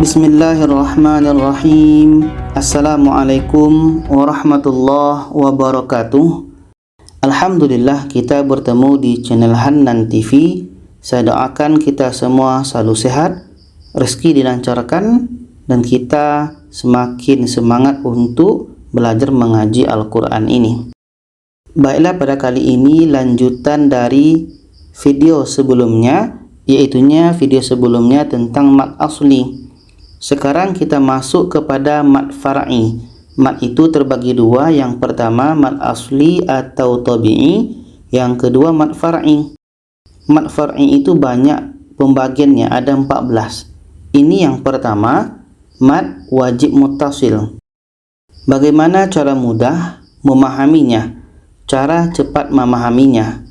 Bismillahirrahmanirrahim. Assalamualaikum warahmatullahi wabarakatuh. Alhamdulillah kita bertemu di channel Hannan TV. Saya doakan kita semua selalu sehat, rezeki dilancarkan, dan kita semakin semangat untuk belajar mengaji Al-Quran ini. Baiklah, pada kali ini lanjutan dari video sebelumnya, yaitunya video sebelumnya tentang mad asli. Sekarang kita masuk kepada mad far'i. Mad itu terbagi dua. Yang pertama mad asli atau tabi'i, yang kedua mad far'i. Mad far'i itu banyak pembagiannya, ada 14. Ini yang pertama, mad wajib muttasil. Bagaimana cara mudah memahaminya? Cara cepat memahaminya.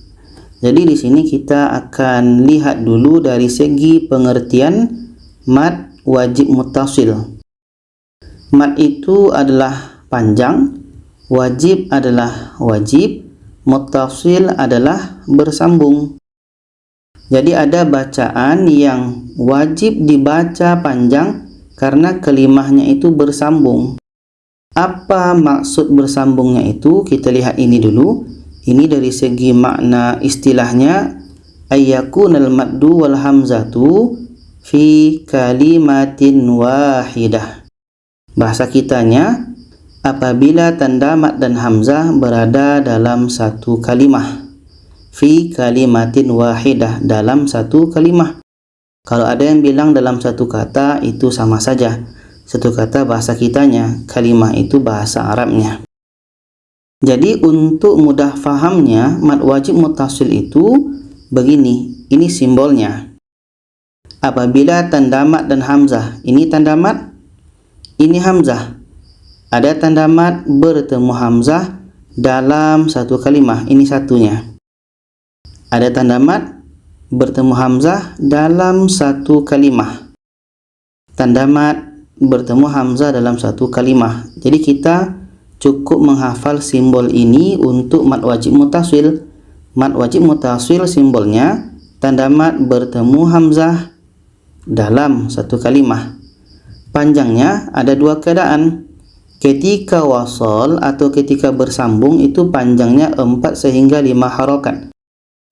Jadi di sini kita akan lihat dulu dari segi pengertian mad wajib muttasil. Mad itu adalah panjang, wajib adalah wajib, muttasil adalah bersambung. Jadi ada bacaan yang wajib dibaca panjang karena kelimahnya itu bersambung. Apa maksud bersambungnya itu? Kita lihat ini dulu. Ini dari segi makna istilahnya, ayyakunal maddu wal hamzatu fi kalimatin wahidah. Bahasa kitanya, apabila tanda mad dan hamzah berada dalam satu kalimah. Fi kalimatin wahidah, dalam satu kalimah. Kalau ada yang bilang dalam satu kata, itu sama saja. Satu kata bahasa kitanya, kalimah itu bahasa Arabnya. Jadi untuk mudah fahamnya, mad wajib muttasil itu begini. Ini simbolnya. Apabila tanda mad dan hamzah, ini tanda mad, ini hamzah. Ada tanda mad bertemu hamzah dalam satu kalimah, ini satunya. Ada tanda mad bertemu hamzah dalam satu kalimah. Tanda mad bertemu hamzah dalam satu kalimah. Jadi kita cukup menghafal simbol ini untuk mad wajib muttasil. Mad wajib muttasil simbolnya tanda mad bertemu hamzah dalam satu kalimah. Panjangnya ada dua keadaan. Ketika wasal atau ketika bersambung itu panjangnya 4 sehingga 5 harokat.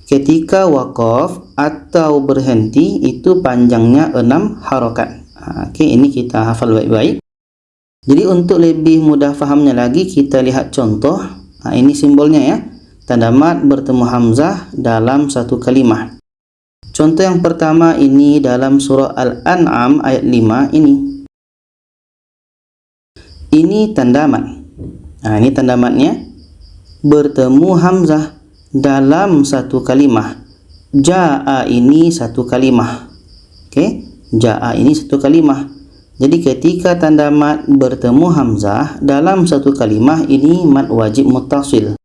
Ketika waqaf atau berhenti itu panjangnya 6 harokat. Oke, ini kita hafal baik-baik. Jadi untuk lebih mudah fahamnya lagi, kita lihat contoh. Ini simbolnya ya. Tanda mad bertemu hamzah dalam satu kalimah. Contoh yang pertama ini dalam surah Al-An'am ayat 5 ini. Ini tanda mad. Ini tanda madnya bertemu hamzah dalam satu kalimah. Ja'a ini satu kalimah. Oke, ja'a ini satu kalimah. Jadi ketika tanda mad bertemu hamzah dalam satu kalimah, ini mad wajib muttasil.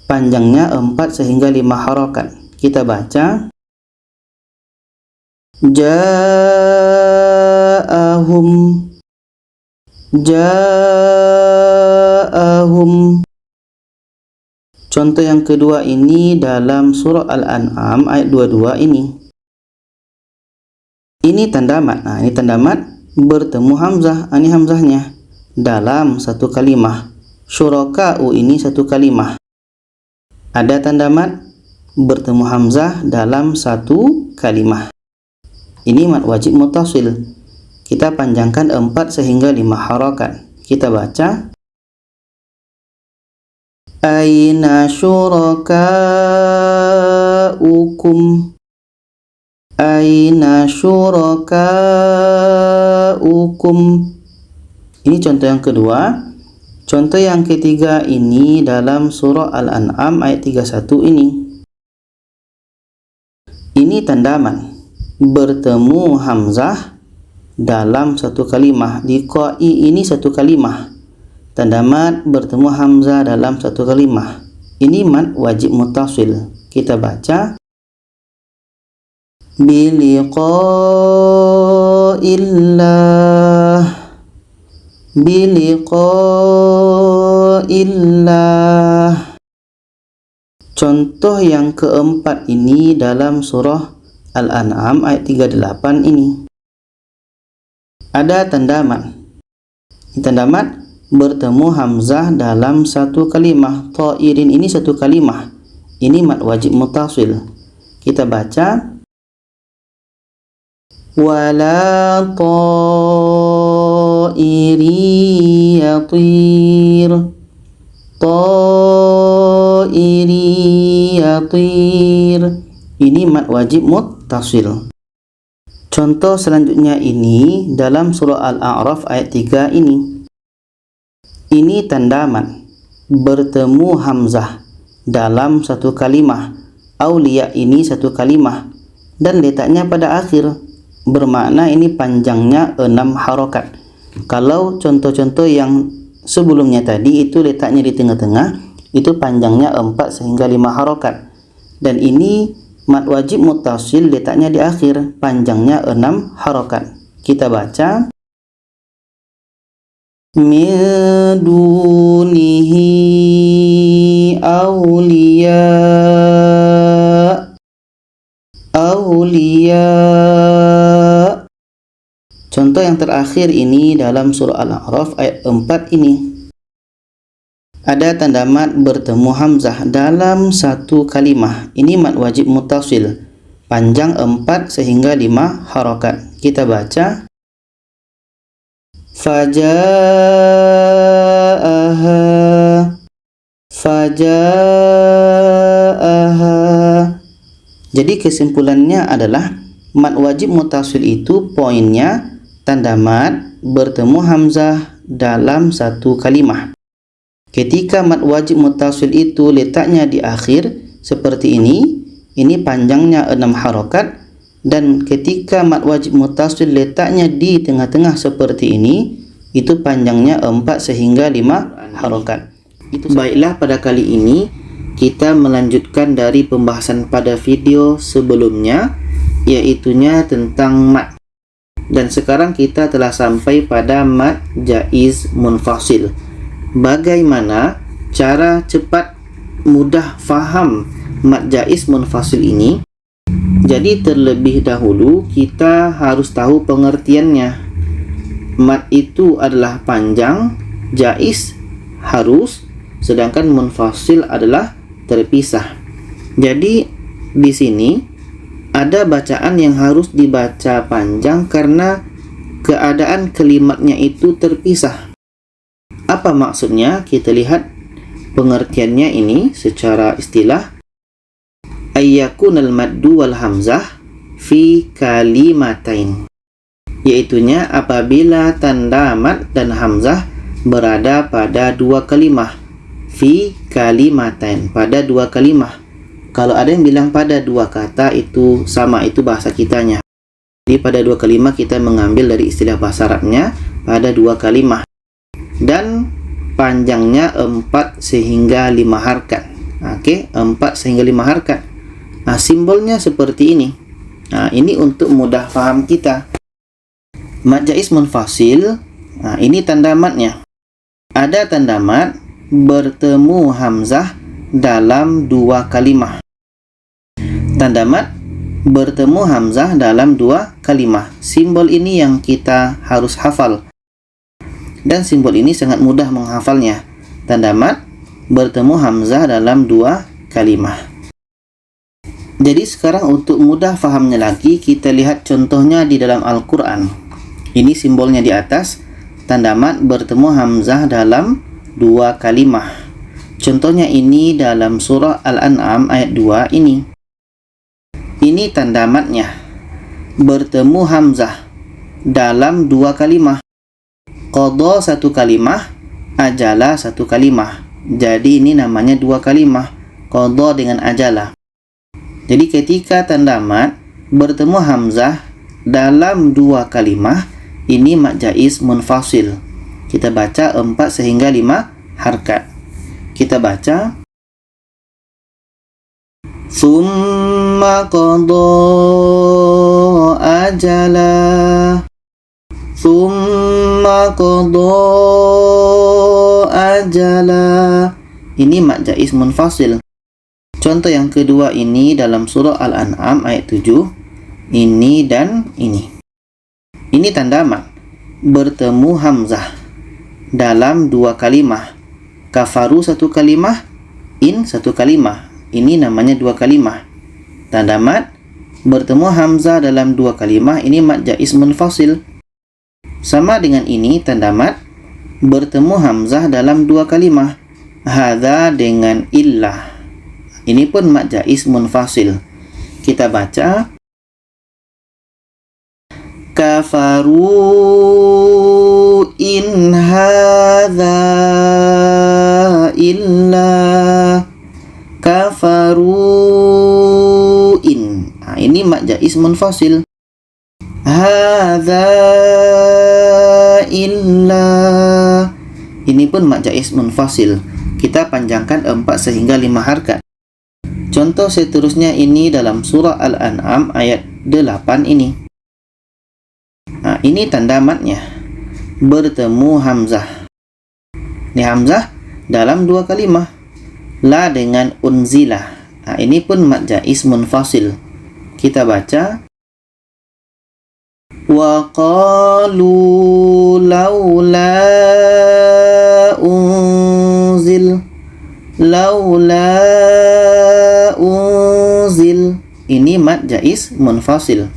Panjangnya 4 sehingga 5 harokat. Kita baca Ja'ahum. Ja'ahum. Contoh yang kedua ini dalam surah Al-An'am ayat 22 ini. Ini tanda mad. Ini tanda mad bertemu hamzah. Ini hamzahnya dalam satu kalimah. Syuraka'u ini satu kalimah. Ada tanda mad bertemu hamzah dalam satu kalimah. Ini mad wajib muttasil. Kita panjangkan 4 sehingga 5 harokat. Kita baca Aina syuraka'ukum. Aina syuraka'ukum. Ini contoh yang kedua. Contoh yang ketiga ini dalam surah Al-An'am ayat 31 ini. Ini tanda mad bertemu hamzah dalam satu kalimah. Di qa'i ini satu kalimah. Tanda mad bertemu hamzah dalam satu kalimah. Ini mad wajib muttasil. Kita baca biliqa'illah. Biliqa'illah. Contoh yang keempat ini dalam surah Al-An'am ayat 38 ini. Ada tanda mat. Tanda mat bertemu hamzah dalam satu kalimah. Ta'irin ini satu kalimah. Ini mat wajib muttasil. Kita baca wala ta'iri yatir. Ta'iri yatir. Ini mat wajib muttasil. Contoh selanjutnya ini dalam surah Al-A'raf ayat 3 ini. Ini tanda mat bertemu hamzah dalam satu kalimah. Aulia ini satu kalimah dan letaknya pada akhir. Bermakna ini panjangnya 6 harokat. Kalau contoh-contoh yang sebelumnya tadi itu letaknya di tengah-tengah, itu panjangnya 4 sehingga 5 harokat. Dan ini mat wajib muttasil letaknya di akhir, panjangnya 6 harokat. Kita baca min dunihi awliya. Contoh yang terakhir ini dalam surah Al-A'raf ayat 4 ini. Ada tanda mat bertemu hamzah dalam satu kalimah. Ini mat wajib muttasil, panjang 4 sehingga 5 harokat. Kita baca faja'aha. Jadi kesimpulannya adalah mat wajib muttasil itu poinnya tanda mat bertemu hamzah dalam satu kalimah. Ketika mat wajib muttasil itu letaknya di akhir seperti ini panjangnya 6 harokat. Dan ketika mat wajib muttasil letaknya di tengah-tengah seperti ini, itu panjangnya 4 sehingga 5 harokat. Baiklah, pada kali ini kita melanjutkan dari pembahasan pada video sebelumnya, yaitunya tentang mat. Dan sekarang kita telah sampai pada mat jaiz munfasil. Bagaimana cara cepat mudah faham mat jaiz munfasil ini? Jadi terlebih dahulu kita harus tahu pengertiannya. Mat itu adalah panjang, jaiz harus, sedangkan munfasil adalah terpisah. Jadi di sini ada bacaan yang harus dibaca panjang karena keadaan kalimatnya itu terpisah. Apa maksudnya? Kita lihat pengertiannya ini secara istilah. Ayyakunal maddu wal hamzah fi kalimatain. Yaitunya apabila tanda mad dan hamzah berada pada dua kalimah. Fi kalimatain, pada dua kalimah. Kalau ada yang bilang pada dua kata, itu sama, itu bahasa kitanya. Jadi pada dua kalimah kita mengambil dari istilah bahasa Arabnya pada dua kalimah. Dan panjangnya 4 sehingga 5 harkat. Oke, 4 sehingga 5 harkat. Nah, simbolnya seperti ini. Nah, ini untuk mudah paham kita. Mat jaiz munfasil. Nah, ini tanda matnya. Ada tanda mat bertemu hamzah dalam dua kalimah. Tanda mat bertemu hamzah dalam dua kalimah. Simbol ini yang kita harus hafal. Dan simbol ini sangat mudah menghafalnya. Tanda mat bertemu hamzah dalam dua kalimah. Jadi sekarang untuk mudah fahamnya lagi, kita lihat contohnya di dalam Al-Quran. Ini simbolnya di atas. Tanda mat bertemu hamzah dalam dua kalimah. Contohnya ini dalam surah Al-An'am ayat 2 ini. Ini tanda matnya. Bertemu hamzah dalam dua kalimah. Qadha satu kalimah, ajala satu kalimah. Jadi ini namanya dua kalimah, qadha dengan ajala. Jadi ketika tanda mat bertemu hamzah dalam dua kalimah, ini mat jaiz munfasil. Kita baca 4 sehingga 5 harkat. Kita baca summa qadha ajala. Summa qadha ajala. Ini mat jaiz munfasil. Contoh yang kedua ini dalam surah Al-An'am ayat 7. Ini dan ini. Ini tanda mat. bertemu hamzah dalam dua kalimah. Kafaru satu kalimah, in satu kalimah. Ini namanya dua kalimah. Tanda mat bertemu hamzah dalam dua kalimah, ini mad jaiz munfasil. Sama dengan ini tanda mat bertemu hamzah dalam dua kalimah. Hadza dengan illah. Ini pun mad jaiz munfasil. Kita baca kafaru in hadza illa kafaru in. Ini mad jaiz munfasil. Hadza illa. Ini pun mad jaiz munfasil. Kita panjangkan 4 sehingga 5 harakat. Contoh seterusnya ini dalam surah Al-An'am ayat 8 ini. Ini tanda matnya. Bertemu hamzah. Ini hamzah dalam dua kalimah. La dengan unzilah. Ini pun mad jaiz munfasil. Kita baca wa qalu laula unzil. Ini mad jaiz munfasil.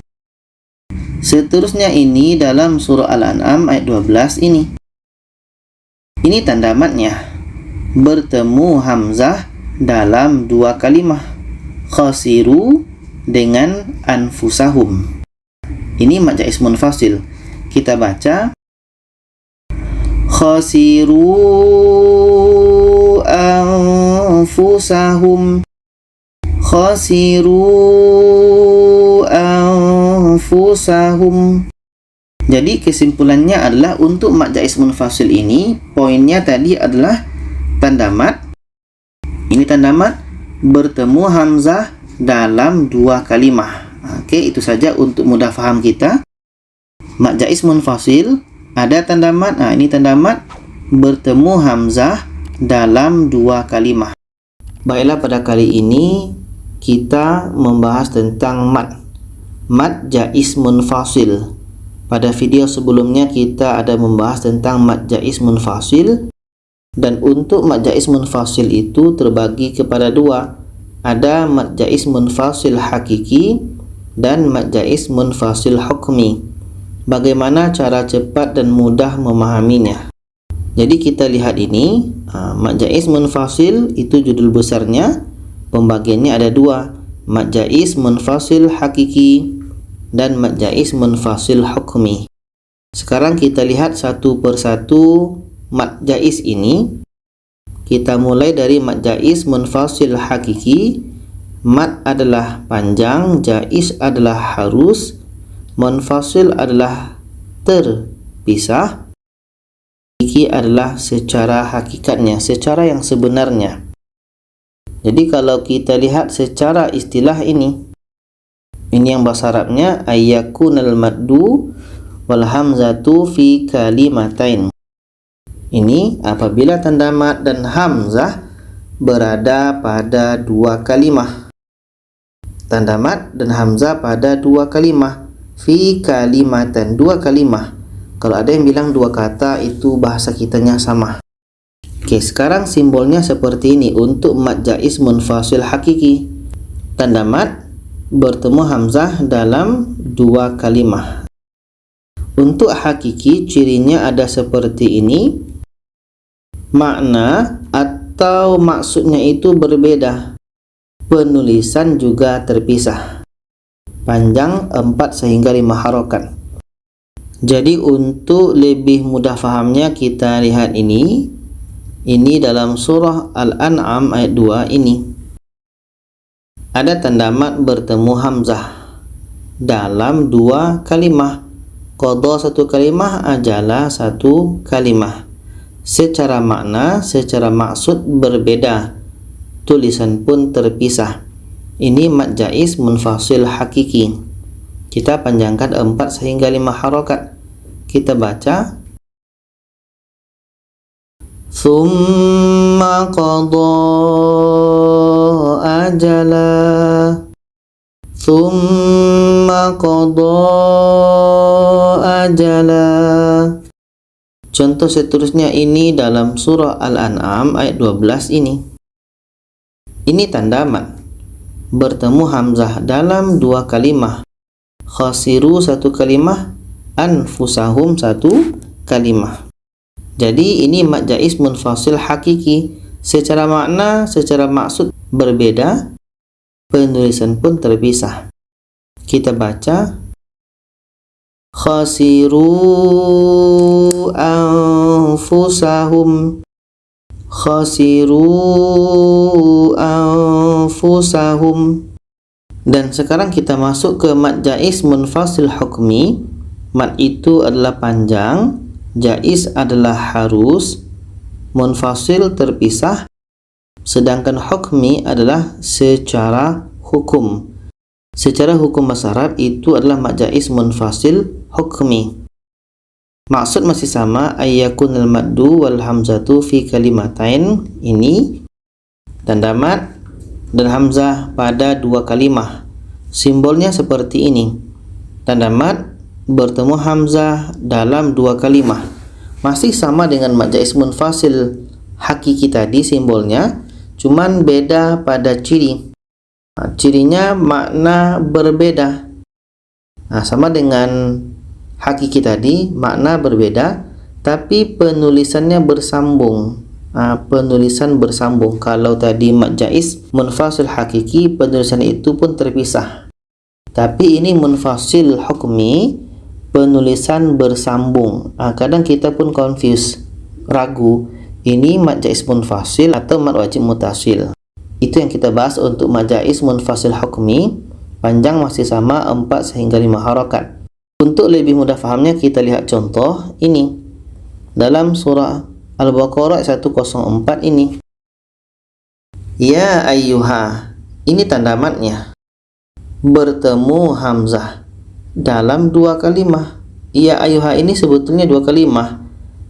Seterusnya ini dalam surah Al-An'am ayat 12 ini. Ini tanda matnya. Bertemu hamzah dalam dua kalimah. Khasiru dengan anfusahum. Ini mad jaiz munfasil. Kita baca khasiru anfusahum. Khasiru anfusahum. Jadi kesimpulannya adalah untuk mad jaiz munfasil ini, poinnya tadi adalah tanda mat. Ini tanda mat bertemu hamzah dalam dua kalimah. Oke, itu saja untuk mudah faham kita. Mad jaiz munfasil ada tanda mat. Ini tanda mat bertemu hamzah dalam dua kalimah. Baiklah, pada kali ini kita membahas tentang mad jaiz munfasil. Pada video sebelumnya kita ada membahas tentang mad jaiz munfasil, dan untuk mad jaiz munfasil itu terbagi kepada dua. Ada mad jaiz munfasil hakiki dan mad jaiz munfasil hukmi. Bagaimana cara cepat dan mudah memahaminya? Jadi kita lihat ini, mad jaiz munfasil itu judul besarnya. Pembagiannya ada dua, mad jaiz munfasil hakiki dan mad jaiz munfasil hukmi. Sekarang kita lihat satu persatu mad jaiz ini. Kita mulai dari mad jaiz munfasil hakiki. Mad adalah panjang, jaiz adalah harus, munfasil adalah terpisah, hakiki adalah secara hakikatnya, secara yang sebenarnya. Jadi kalau kita lihat secara istilah ini yang bahasa Arabnya ayyakunal maddu wal hamzatu fi kalimatain. Ini apabila tanda mad dan hamzah berada pada dua kalimah. Tanda mad dan hamzah pada dua kalimah. Fi kalimatan, dua kalimah. Kalau ada yang bilang dua kata, itu bahasa kitanya sama. Oke, sekarang simbolnya seperti ini untuk mad jaiz munfasil hakiki. Tanda mad bertemu hamzah dalam dua kalimah. Untuk hakiki cirinya ada seperti ini. Makna atau maksudnya itu berbeda. Penulisan juga terpisah. Panjang 4 sehingga 5 harakat. Jadi untuk lebih mudah fahamnya kita lihat ini. Ini dalam surah Al-An'am ayat 2 ini. Ada tanda mad bertemu hamzah dalam dua kalimah. Qadha satu kalimah, ajala satu kalimah. Secara makna, secara maksud berbeda. Tulisan pun terpisah. Ini mad jaiz munfasil hakiki. Kita panjangkan 4 sehingga 5 harakat. Kita baca Thumma qadha ajala. Thumma qadha ajala. Contoh seterusnya ini dalam surah Al-An'am ayat 12 ini. Ini tanda mat. Bertemu hamzah dalam dua kalimah. Khasiru satu kalimah, anfusahum satu kalimah. Jadi ini mat jaiz munfasil hakiki. Secara makna, secara maksud berbeda, penulisan pun terpisah. Kita baca khasiru anfusahum, khasiru anfusahum. Dan sekarang kita masuk ke mat jaiz munfasil hukmi. Mat itu adalah panjang, jaiz adalah harus, munfasil terpisah, sedangkan hukmi adalah secara hukum. Secara hukum bahasa Arab itu adalah mat jaiz munfasil hukmi. Maksud masih sama, ayyakunal maddu wal hamzatu fi kalimatain. Ini tanda mat dan hamzah pada dua kalimah. Simbolnya seperti ini. Tanda mat bertemu hamzah dalam dua kalimah. Masih sama dengan mat jaiz munfasil hakiki tadi simbolnya, cuman beda pada ciri. Cirinya makna berbeda. Sama dengan hakiki tadi, makna berbeda, tapi penulisannya bersambung. Penulisan bersambung. Kalau tadi mat jaiz munfasil hakiki, penulisan itu pun terpisah. Tapi ini munfasil hukmi, penulisan bersambung. Kadang kita pun confuse, ragu, ini mat jaiz munfasil atau mat wajib mutasil. Itu yang kita bahas untuk mat jaiz munfasil hukmi. Panjang masih sama 4 hingga 5 harakat. Untuk lebih mudah fahamnya kita lihat contoh ini dalam surah Al-Baqarah 104 ini. Ya ayyuha, ini tanda matnya. Bertemu hamzah dalam dua kalimah. Ya ayyuha ini sebetulnya dua kalimah.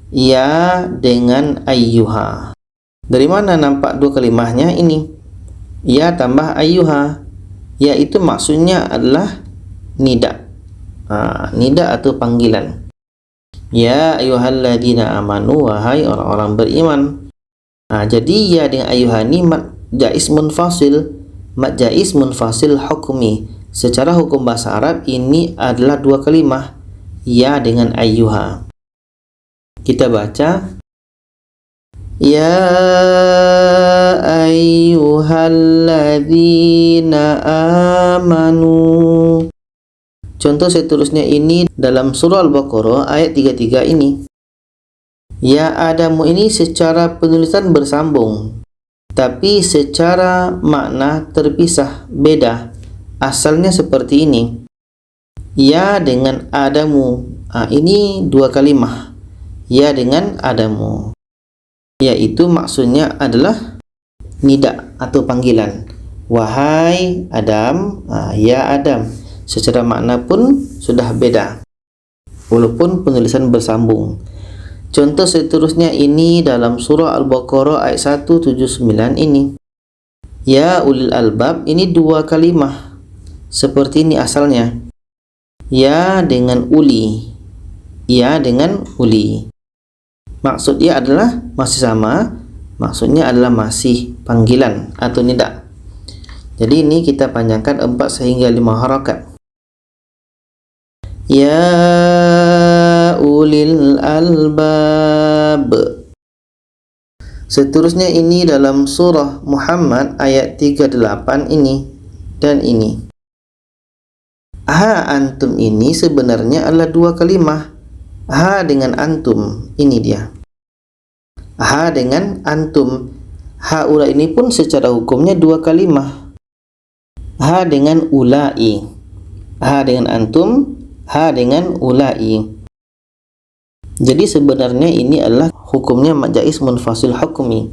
Ya dengan ayyuha. Dari mana nampak dua kalimahnya ini? Ya tambah ayyuha. Ya itu maksudnya adalah nida. Nida atau panggilan. Ya ayyuhalladzina amanu, wahai orang-orang beriman. Jadi ya dengan ayyuha ini mat jaiz munfasil, mat jaiz munfasil hukmi. Secara hukum bahasa Arab ini adalah dua kalimah, ya dengan ayyuha. Kita baca ya ayyuhalladzina amanu. Contoh seterusnya ini dalam surah Al-Baqarah ayat 33 ini. Ya Adamu ini secara penulisan bersambung, tapi secara makna terpisah, beda. Asalnya seperti ini. Ya dengan Adamu. Ini dua kalimah. Ya dengan Adamu. Yaitu maksudnya adalah nida atau panggilan. Wahai Adam, ya Adam. Secara makna pun sudah beda, walaupun penulisan bersambung. Contoh seterusnya ini dalam surah Al-Baqarah ayat 179 ini. Ya ulil albab, ini dua kalimah. Seperti ini asalnya. Ya dengan uli. Ya dengan uli. Maksudnya adalah masih sama, maksudnya adalah masih panggilan atau nida. Jadi ini kita panjangkan 4 sehingga 5 harakat. Ya ulil albab. Seterusnya ini dalam surah Muhammad ayat 38 ini dan ini. Ha antum ini sebenarnya adalah dua kalimah. Ha dengan antum, ini dia. Ha dengan antum. Haula ini pun secara hukumnya dua kalimah. Ha dengan ulai. Ha dengan antum, ha dengan ulai. Jadi sebenarnya ini adalah hukumnya mat jaiz munfasil hukmi.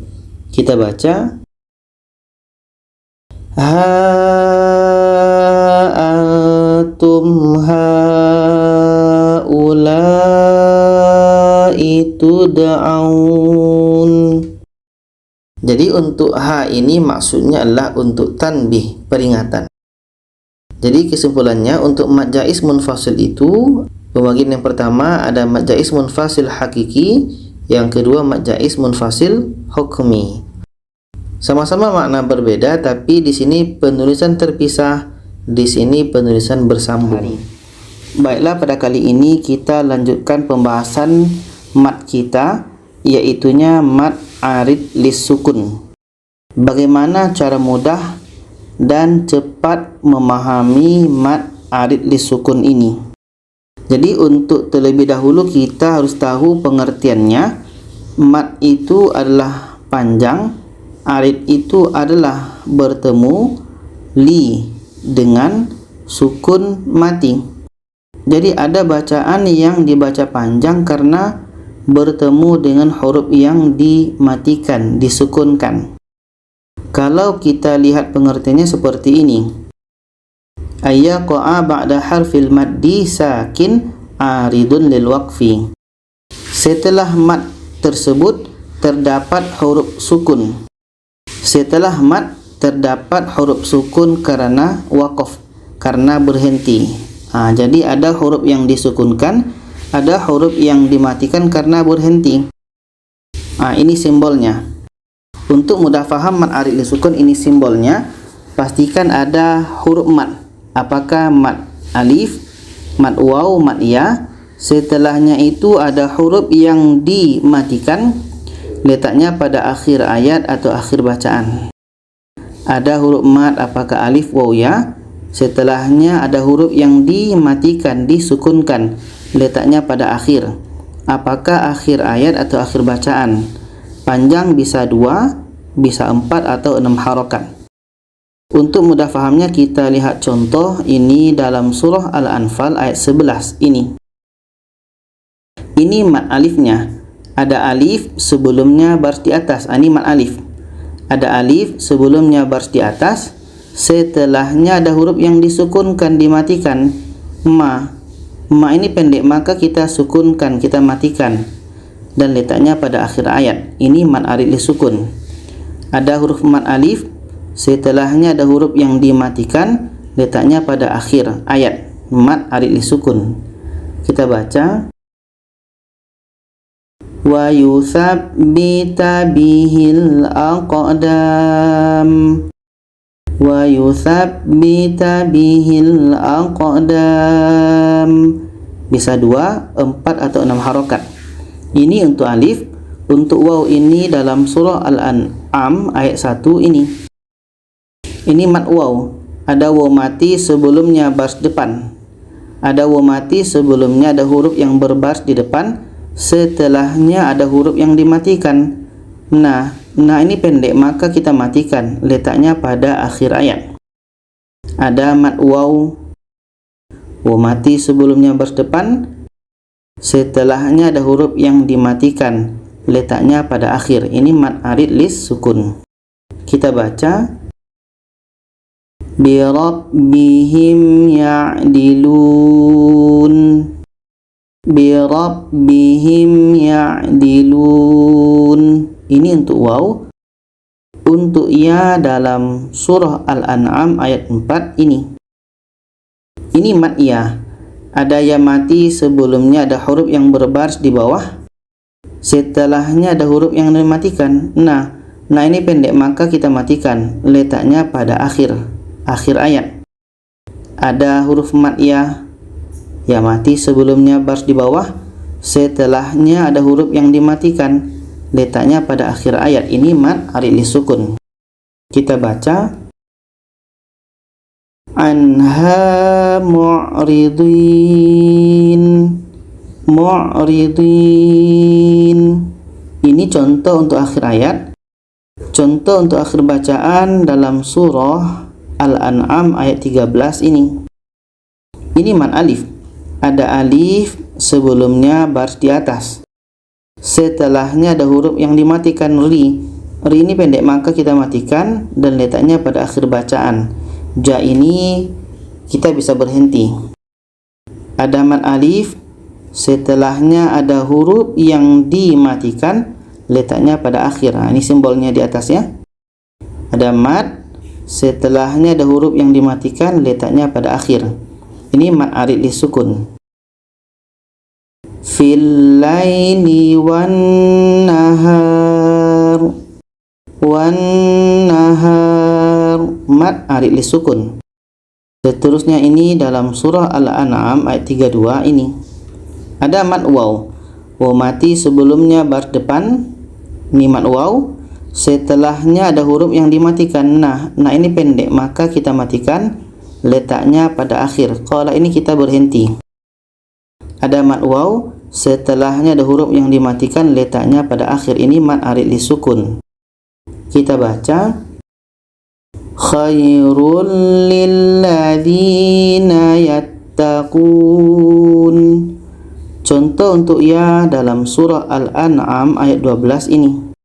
Kita baca ha antum haulai tud'aun. Jadi untuk ha ini maksudnya adalah untuk tanbih, peringatan. Jadi kesimpulannya untuk mat jaiz munfasil itu Pembagian yang pertama ada mad jaiz munfasil hakiki, yang kedua mad jaiz munfasil hukmi. Sama-sama makna berbeda, tapi di sini penulisan terpisah, di sini penulisan bersambung. Baiklah, pada kali ini kita lanjutkan pembahasan mad kita, yaitunya mad arid lis-sukun. Bagaimana cara mudah dan cepat memahami mad arid lis-sukun ini? Jadi untuk terlebih dahulu kita harus tahu pengertiannya. Mad itu adalah panjang, arid itu adalah bertemu, li dengan sukun mati. Jadi ada bacaan yang dibaca panjang karena bertemu dengan huruf yang dimatikan, disukunkan. Kalau kita lihat pengertiannya seperti ini. Ayyaqa'a ba'da harfil maddi sakin aridun lil waqfi. Setelah mad tersebut terdapat huruf sukun. Setelah mad terdapat huruf sukun karena waqaf, karena berhenti. Jadi ada huruf yang disukunkan, ada huruf yang dimatikan karena berhenti. Ini simbolnya. Untuk mudah faham mad arid lis-sukun, ini simbolnya. Pastikan ada huruf mad. Apakah mad alif, mad waw, mad ya. Setelahnya itu ada huruf yang dimatikan, letaknya pada akhir ayat atau akhir bacaan. Ada huruf mad, apakah alif, waw, ya. Setelahnya ada huruf yang dimatikan, disukunkan, letaknya pada akhir. Apakah akhir ayat atau akhir bacaan? Panjang bisa 2, bisa 4 atau 6 harokat. Untuk mudah fahamnya kita lihat contoh ini dalam surah Al-Anfal ayat 11 ini. Ini mad alifnya. Ada alif sebelumnya baris di atas. Ini mad alif. Ada alif sebelumnya baris di atas. Setelahnya ada huruf yang disukunkan, dimatikan. Ma ini pendek, maka kita sukunkan, kita matikan, dan letaknya pada akhir ayat. Ini mad arid lis-sukun. Ada huruf mad alif, setelahnya ada huruf yang dimatikan, letaknya pada akhir ayat. Mad arid lis-sukun. Kita baca. Wa yuthabbita bihil aqdam. Wa yuthabbita bihil aqdam. Bisa 2, 4 atau 6 harokat. Ini untuk alif. Untuk waw ini dalam surah Al-An'am ayat 1 ini. Ini mad waw. Ada waw mati sebelumnya baris depan. Ada waw mati sebelumnya ada huruf yang berbaris di depan. Setelahnya ada huruf yang dimatikan. Nah ini pendek, maka kita matikan, letaknya pada akhir ayat. Ada mad waw. Waw mati sebelumnya baris depan. Setelahnya ada huruf yang dimatikan, letaknya pada akhir. Ini mad arid lis-sukun. Kita baca. Bi rabbihim ya'dilun. Bi rabbihim ya'dilun. Ini untuk waw. Untuk ya dalam surah Al-An'am ayat 4 ini. Ini mad ya. Ada ya mati sebelumnya ada huruf yang berbaris di bawah. Setelahnya ada huruf yang dimatikan. Nah ini pendek, maka kita matikan, letaknya pada akhir ayat. Ada huruf mad ya. Ya mati sebelumnya baris di bawah. Setelahnya ada huruf yang dimatikan, letaknya pada akhir ayat. Ini mad arid lis-sukun. Kita baca. Anha mu'ridin. Mu'ridin. Ini contoh untuk akhir ayat. Contoh untuk akhir bacaan dalam surah Al-An'am ayat 13 ini. Ini mad alif. Ada alif sebelumnya baris di atas. Setelahnya ada huruf yang dimatikan, ri. Ri ini pendek, maka kita matikan dan letaknya pada akhir bacaan. Ja ini kita bisa berhenti. Ada mad alif, setelahnya ada huruf yang dimatikan, letaknya pada akhir. Ini simbolnya di atas ya. Ada mad, setelahnya ada huruf yang dimatikan, letaknya pada akhir. Ini mad arid lis-sukun. fil laili wan nahar. Wan nahar, mad arid li sukun. Seterusnya ini dalam surah Al-An'am ayat 32 ini. Ada mad waw. Waw mati sebelumnya baris depan. Ini mad waw. Setelahnya ada huruf yang dimatikan. Nah ini pendek, maka kita matikan, letaknya pada akhir. Qala ini kita berhenti. Ada mad waw, setelahnya ada huruf yang dimatikan, letaknya pada akhir. Ini mad arid li sukun. Kita baca khairul lilladzina yattaqun. Contoh untuk ya dalam surah Al-An'am ayat 12 ini.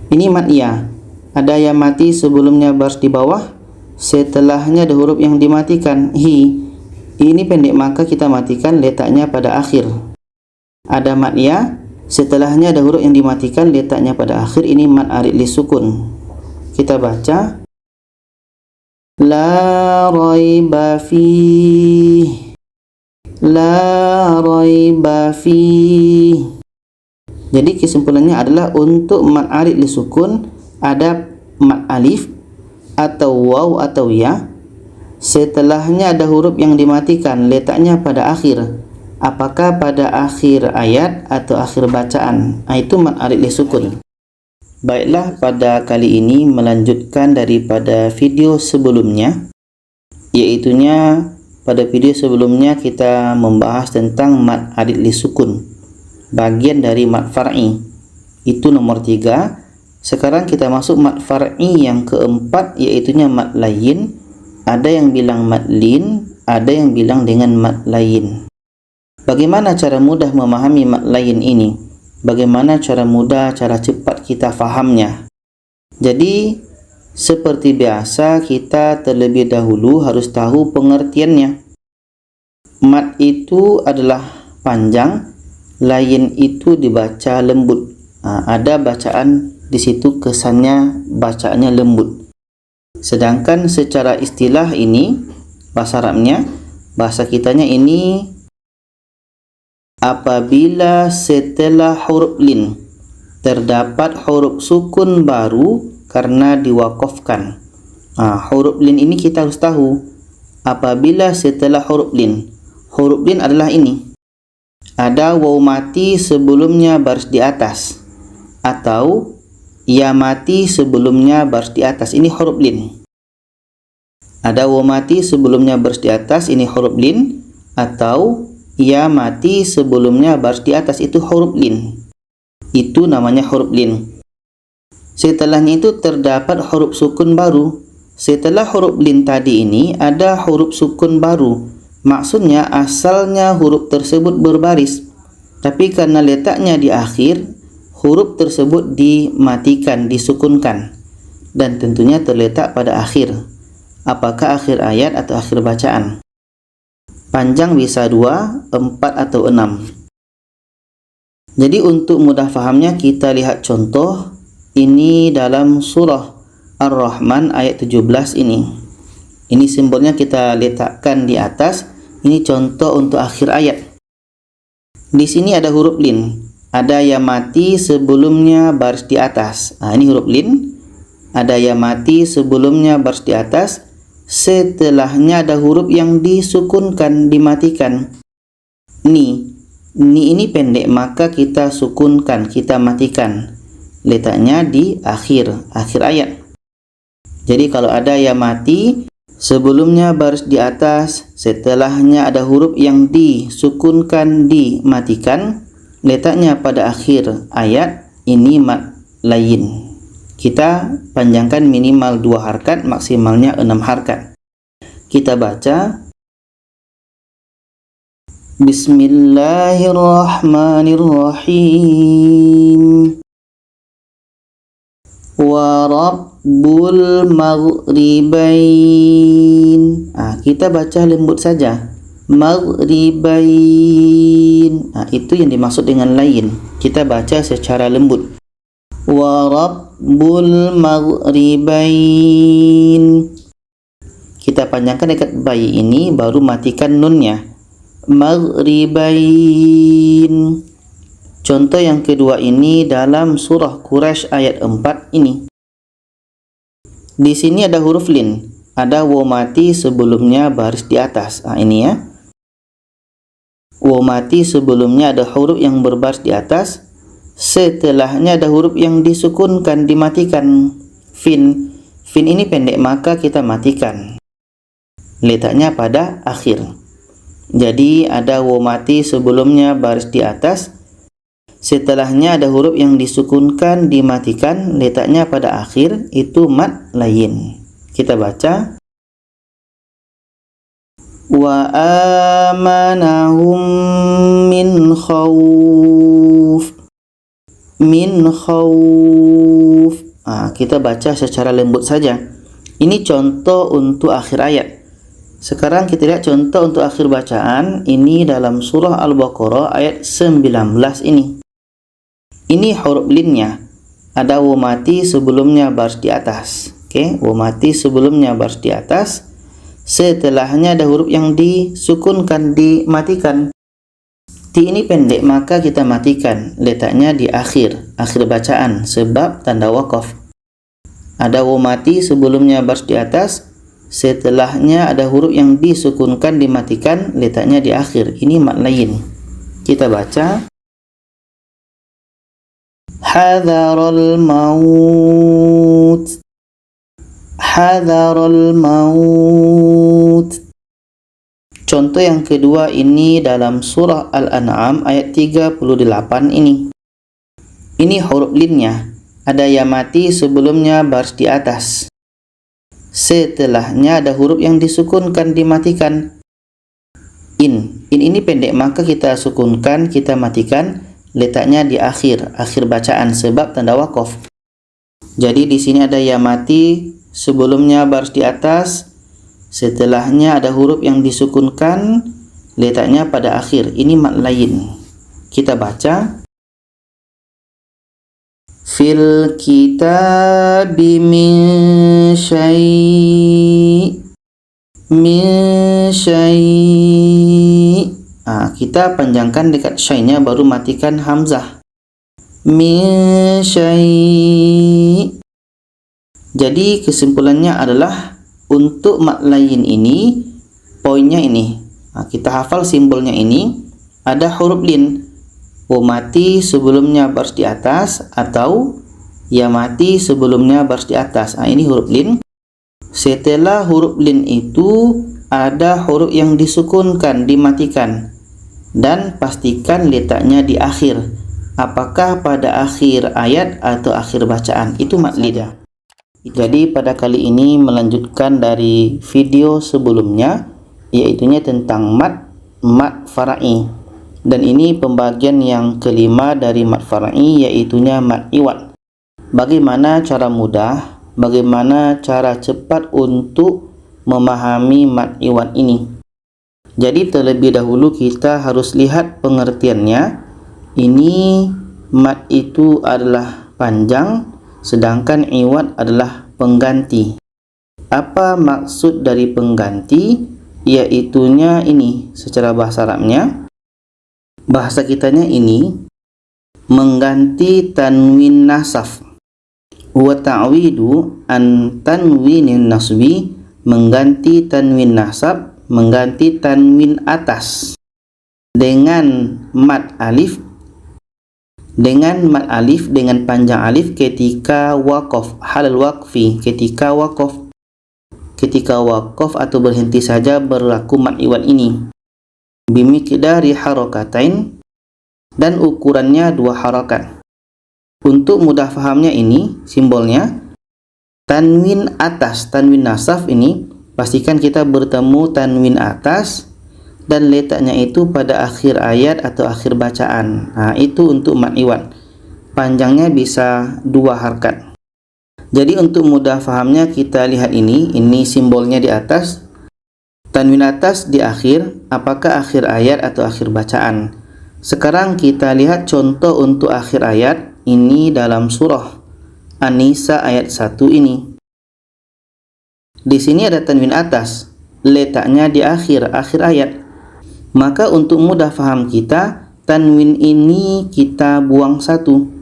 Ini mad ya. Ada ya mati sebelumnya baris di bawah, setelahnya ada huruf yang dimatikan, hi. Ini pendek, maka kita matikan, letaknya pada akhir. Ada mad ya, setelahnya ada huruf yang dimatikan, letaknya pada akhir. Ini mad arid li sukun. Kita baca la raiba fih. La raiba fih. Jadi kesimpulannya adalah untuk mad arid li sukun ada mad alif atau waw atau ya, setelahnya ada huruf yang dimatikan, letaknya pada akhir. Apakah pada akhir ayat atau akhir bacaan? Itu mad arid li sukun. Baiklah, pada kali ini melanjutkan daripada video sebelumnya, yaitunya pada video sebelumnya kita membahas tentang mad arid li sukun, bagian dari mad far'i. Itu nomor 3. Sekarang kita masuk mad far'i yang keempat, yaitunya mad layin. Ada yang bilang mad lin, ada yang bilang dengan mad layin. Bagaimana cara mudah memahami mad layin ini? Bagaimana cara mudah, cara cepat kita fahamnya? Jadi seperti biasa, kita terlebih dahulu harus tahu pengertiannya. Mad itu adalah panjang, layin itu dibaca lembut. Ada bacaan di situ kesannya bacaannya lembut. Sedangkan secara istilah ini, bahasa Arabnya, bahasa kitanya ini apabila setelah huruf lin terdapat huruf sukun baru karena diwakafkan. Huruf lin ini kita harus tahu. Apabila setelah huruf lin adalah ini. Ada waw mati sebelumnya baris di atas, atau ya mati sebelumnya baris di atas. Ini huruf lin. Ada waw mati sebelumnya baris di atas, ini huruf lin, atau ya mati sebelumnya baris di atas, itu huruf lin. Itu namanya huruf lin. Setelahnya itu terdapat huruf sukun baru. Setelah huruf lin tadi ini ada huruf sukun baru. Maksudnya asalnya huruf tersebut berbaris, tapi karena letaknya di akhir, huruf tersebut dimatikan, disukunkan, dan tentunya terletak pada akhir. Apakah akhir ayat atau akhir bacaan? Panjang bisa 2, 4 atau 6. Jadi untuk mudah fahamnya kita lihat contoh ini dalam surah Ar-Rahman ayat 17 ini. Ini simbolnya kita letakkan di atas. Ini contoh untuk akhir ayat. Di sini ada huruf lin. Ada ya mati sebelumnya baris di atas. Ini huruf lin. Ada ya mati sebelumnya baris di atas. Setelahnya ada huruf yang disukunkan, dimatikan. Ni ini pendek, maka kita sukunkan, kita matikan. Letaknya di akhir ayat. Jadi kalau ada ya mati sebelumnya baris di atas, setelahnya ada huruf yang disukunkan, dimatikan, letaknya pada akhir ayat, ini mad layin. Kita panjangkan minimal 2 harkat, maksimalnya 6 harkat. Kita baca Bismillahirrahmanirrahim. Wa rabbul maghribain. Kita baca lembut saja. Maghribain. Itu yang dimaksud dengan lain. Kita baca secara lembut. Wa rabbul maghribain. Kita panjangkan dekat bayi ini, baru matikan nunnya. maghribain. Contoh yang kedua ini dalam surah Quraisy ayat 4 ini. Di sini ada huruf lin, ada waw mati sebelumnya baris di atas. Ini ya. Waw mati sebelumnya ada huruf yang berbaris di atas, setelahnya ada huruf yang disukunkan, dimatikan. Fin ini pendek maka kita matikan, letaknya pada akhir. Jadi ada waw mati sebelumnya baris di atas, setelahnya ada huruf yang disukunkan, dimatikan, letaknya pada akhir, itu mad lain. Kita baca, wa amanahum min khawf. Kita baca secara lembut saja. Ini contoh untuk akhir ayat. Sekarang kita lihat contoh untuk akhir bacaan. Ini dalam surah Al-Baqarah ayat 19 ini. Ini huruf linnya. Ada waw mati sebelumnya baris di atas. Waw mati sebelumnya baris di atas. Setelahnya ada huruf yang disukunkan, dimatikan. Ti ini pendek maka kita matikan, letaknya di akhir bacaan sebab tanda waqaf. Ada waw mati sebelumnya baris di atas, setelahnya ada huruf yang disukunkan, dimatikan, letaknya di akhir. Ini mad lain. Kita baca, hadharul maut. Contoh yang kedua ini dalam surah Al-An'am ayat 38 ini. Ini huruf linnya, ada ya mati sebelumnya baris di atas, setelahnya ada huruf yang disukunkan, dimatikan. In ini pendek maka kita sukunkan, kita matikan, letaknya di akhir bacaan sebab tanda waqaf. Jadi di sini ada ya mati sebelumnya baris di atas, setelahnya ada huruf yang disukunkan, letaknya pada akhir. Ini mad lain. Kita baca, fil kitabi min syai'. Kita panjangkan dekat syai-nya, baru matikan hamzah. Min syai'. Jadi kesimpulannya adalah untuk mad lain ini, poinnya ini. Kita hafal simbolnya ini. Ada huruf lin, waw mati sebelumnya baris di atas, atau ya mati sebelumnya baris di atas. Ini huruf lin. Setelah huruf lin itu ada huruf yang disukunkan, dimatikan, dan pastikan letaknya di akhir. Apakah pada akhir ayat atau akhir bacaan? Itu mad lin. Jadi pada kali ini melanjutkan dari video sebelumnya, yaitunya tentang mad fara'i. Dan ini pembagian yang kelima dari mad fara'i, yaitunya mad iwad. Bagaimana cara mudah, bagaimana cara cepat untuk memahami mad iwad ini? Jadi terlebih dahulu kita harus lihat pengertiannya. Ini mad itu adalah panjang, sedangkan iwad adalah pengganti. Apa maksud dari pengganti? Yaitunya ini secara bahasa Arabnya, bahasa kitanya ini mengganti tanwin nasab. Wa ta'widu an tanwinin nasbi, mengganti tanwin nasab, mengganti tanwin atas dengan mad alif, dengan panjang alif ketika waqaf, halal waqfi, ketika waqaf atau berhenti saja berlaku mad iwad ini. Bimiqdari harakatain, dan ukurannya 2 harakat. Untuk mudah fahamnya ini simbolnya, tanwin atas, tanwin nasab ini pastikan kita bertemu tanwin atas dan letaknya itu pada akhir ayat atau akhir bacaan. Itu untuk mad iwad. Panjangnya bisa 2 harakat. Jadi untuk mudah fahamnya kita lihat ini simbolnya di atas, tanwin atas di akhir, apakah akhir ayat atau akhir bacaan. Sekarang kita lihat contoh untuk akhir ayat ini dalam surah An-Nisa ayat 1 ini. Di sini ada tanwin atas, letaknya di akhir ayat. Maka untuk mudah faham kita, tanwin ini kita buang satu.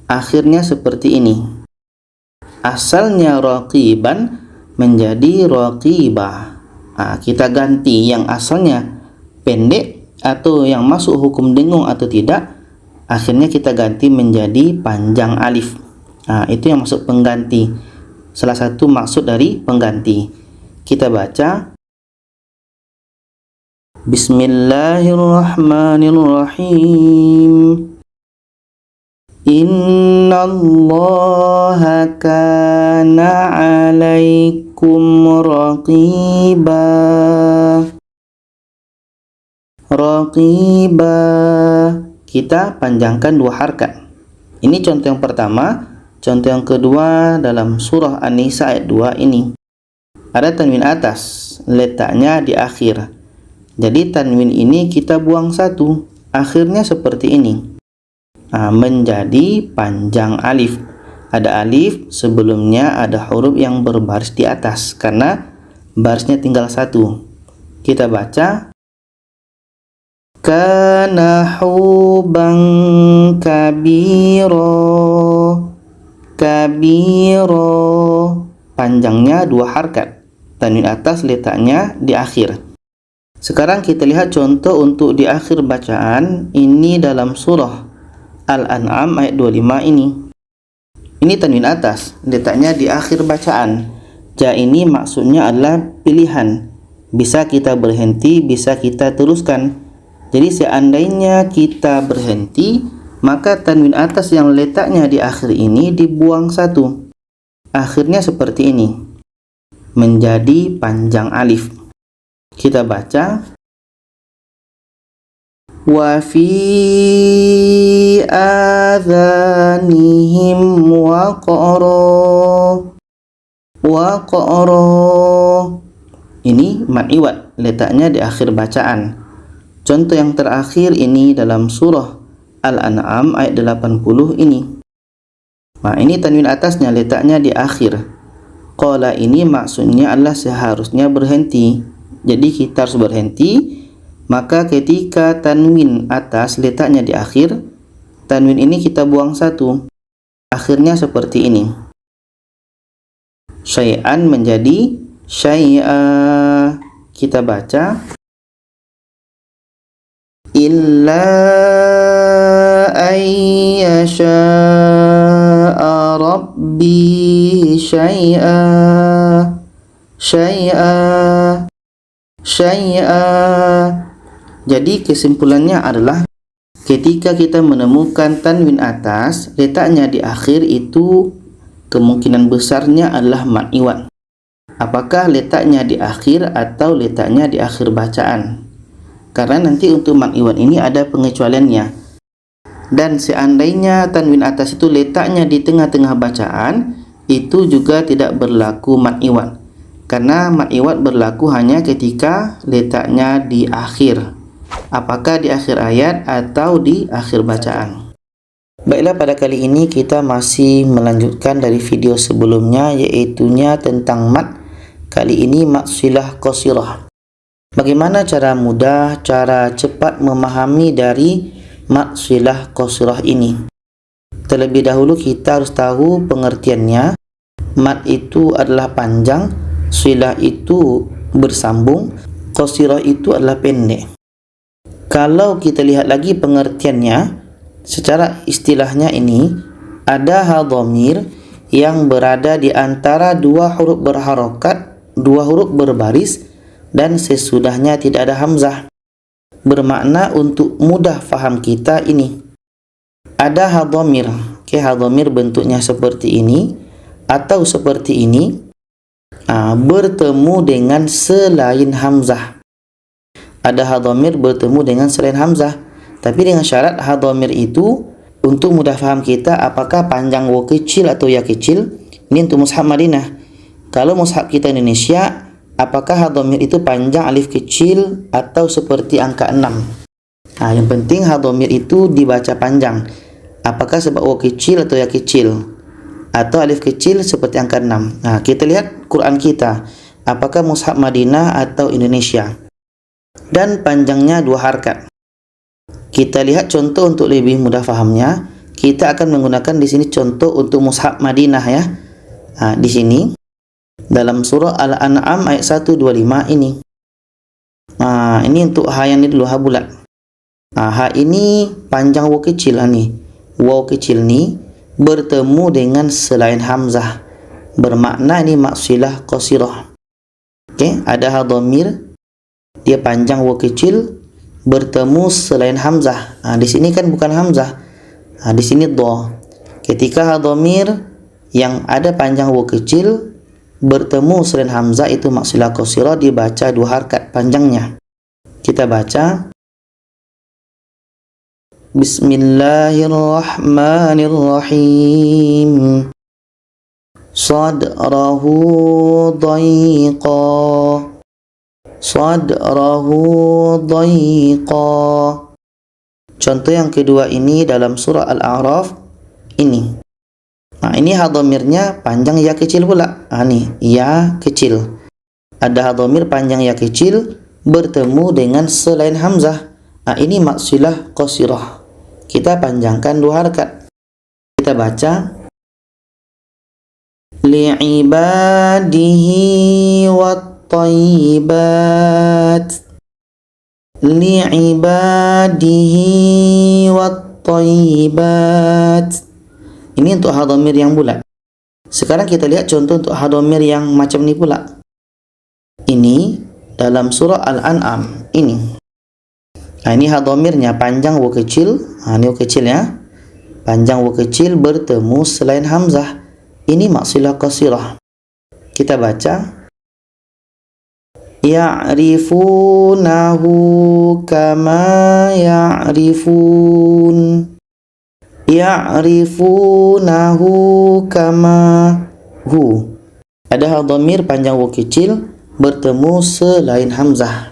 Akhirnya seperti ini. Asalnya raqiban menjadi raqibah. Kita ganti yang asalnya pendek atau yang masuk hukum dengung atau tidak, akhirnya kita ganti menjadi panjang alif. Itu yang masuk pengganti. Salah satu maksud dari pengganti. Kita baca Bismillahirrahmanirrahim. Innallaha kana 'alaikum raqiba. Raqiba. Kita panjangkan 2 harakat. Ini contoh yang pertama. Contoh yang kedua dalam surah An-Nisa ayat 2 ini. Ada tanwin atas, letaknya di akhir. Jadi tanwin ini kita buang satu. Akhirnya seperti ini. Menjadi panjang alif. Ada alif, sebelumnya ada huruf yang berbaris di atas karena barisnya tinggal satu. Kita baca kana huban kabiro. Kabiro, panjangnya 2 harakat. Tanwin atas letaknya di akhir. Sekarang kita lihat contoh untuk di akhir bacaan. Ini dalam surah Al-An'am ayat 25 ini. Ini tanwin atas, letaknya di akhir bacaan. Ja ini maksudnya adalah pilihan. Bisa kita berhenti, bisa kita teruskan. Jadi seandainya kita berhenti, maka tanwin atas yang letaknya di akhir ini dibuang satu. Akhirnya seperti ini. Menjadi panjang alif. Kita baca wa fi adhanihim waqara. Waqara. Ini mad iwad, letaknya di akhir bacaan. Contoh yang terakhir ini dalam surah Al-An'am ayat 80 ini. Ini tanwin atasnya letaknya di akhir. Qala ini maksudnya adalah seharusnya berhenti. Jadi kita harus berhenti. Maka ketika tanwin atas letaknya di akhir, tanwin ini kita buang satu. Akhirnya seperti ini. Syai'an menjadi syai'a. Kita baca illa ayyasha'a rabbi syai'a syai'a syai'a. Jadi kesimpulannya adalah ketika kita menemukan tanwin atas letaknya di akhir, itu kemungkinan besarnya adalah mad iwad. Apakah letaknya di akhir atau letaknya di akhir bacaan? Karena nanti untuk mad iwad ini ada pengecualiannya. Dan seandainya tanwin atas itu letaknya di tengah-tengah bacaan, itu juga tidak berlaku mad iwad. Karena mad iwad berlaku hanya ketika letaknya di akhir. Apakah di akhir ayat atau di akhir bacaan. Baiklah, pada kali ini kita masih melanjutkan dari video sebelumnya, yaitunya tentang mad. Kali ini mad silah qasirah. Bagaimana cara mudah, cara cepat memahami dari mad silah qasirah ini? Terlebih dahulu kita harus tahu pengertiannya. Mad itu adalah panjang, silah itu bersambung, qasirah itu adalah pendek. Kalau kita lihat lagi pengertiannya, secara istilahnya ini ada hadhamir yang berada di antara 2 huruf berharokat, 2 huruf berbaris, dan sesudahnya tidak ada hamzah. Bermakna untuk mudah faham kita ini, ada hadhamir. Hadhamir bentuknya seperti ini atau seperti ini, bertemu dengan selain hamzah. Ada hadhamir bertemu dengan selain hamzah, tapi dengan syarat hadhamir itu untuk mudah faham kita apakah panjang waw kecil atau ya kecil. Ini untuk mushaf Madinah. Kalau mushaf kita Indonesia, apakah hadhamir itu panjang alif kecil atau seperti angka 6? Yang penting hadhamir itu dibaca panjang. Apakah sebab waw kecil atau ya kecil, atau alif kecil seperti angka 6. Kita lihat Quran kita, apakah mushaf Madinah atau Indonesia. dan panjangnya 2 harakat. Kita lihat contoh untuk lebih mudah fahamnya. Kita akan menggunakan di sini contoh untuk mushaf Madinah ya. Di sini dalam surah Al-An'am ayat 125 ini. Ini untuk ha yang ini dulu, ha bulat. Ha ini panjang waw kecil nih. Waw kecil ni bertemu dengan selain hamzah. Bermakna ini maksilah qasirah. Okey, ada ha dhamir, dia panjang waw kecil bertemu selain hamzah. Di sini kan bukan hamzah. Di sini dha. Ketika ha dhamir yang ada panjang waw kecil bertemu selain hamzah itu maksilah qasirah, dibaca 2 harakat panjangnya. Kita baca Bismillahirrahmanirrahim. Sadrahu dayqa. Sadrahu dayqa. Contoh yang kedua ini dalam surah Al-A'raf ini. Ini ha dhamirnya panjang ya kecil pula. Nih, ya kecil. Ada ha dhamir panjang ya kecil bertemu dengan selain hamzah. Ini maksilah qasirah. Kita panjangkan 2 harakat. Kita baca li'ibadihi wat-thayyibat. Li'ibadihi wat-thayyibat. Ini untuk ha dhamir yang bulat. Sekarang kita lihat contoh untuk ha dhamir yang macam ni pula. Ini dalam surah Al-An'am ini. Ini ha dhamirnya panjang waw kecil. Ini waw kecil ya. Panjang waw kecil bertemu selain hamzah. Ini maksilah qasirah. Kita baca ya'rifunahu kama ya'rifun. Ya'rifunahu kama hu. Ada ha dhamir panjang waw kecil bertemu selain hamzah.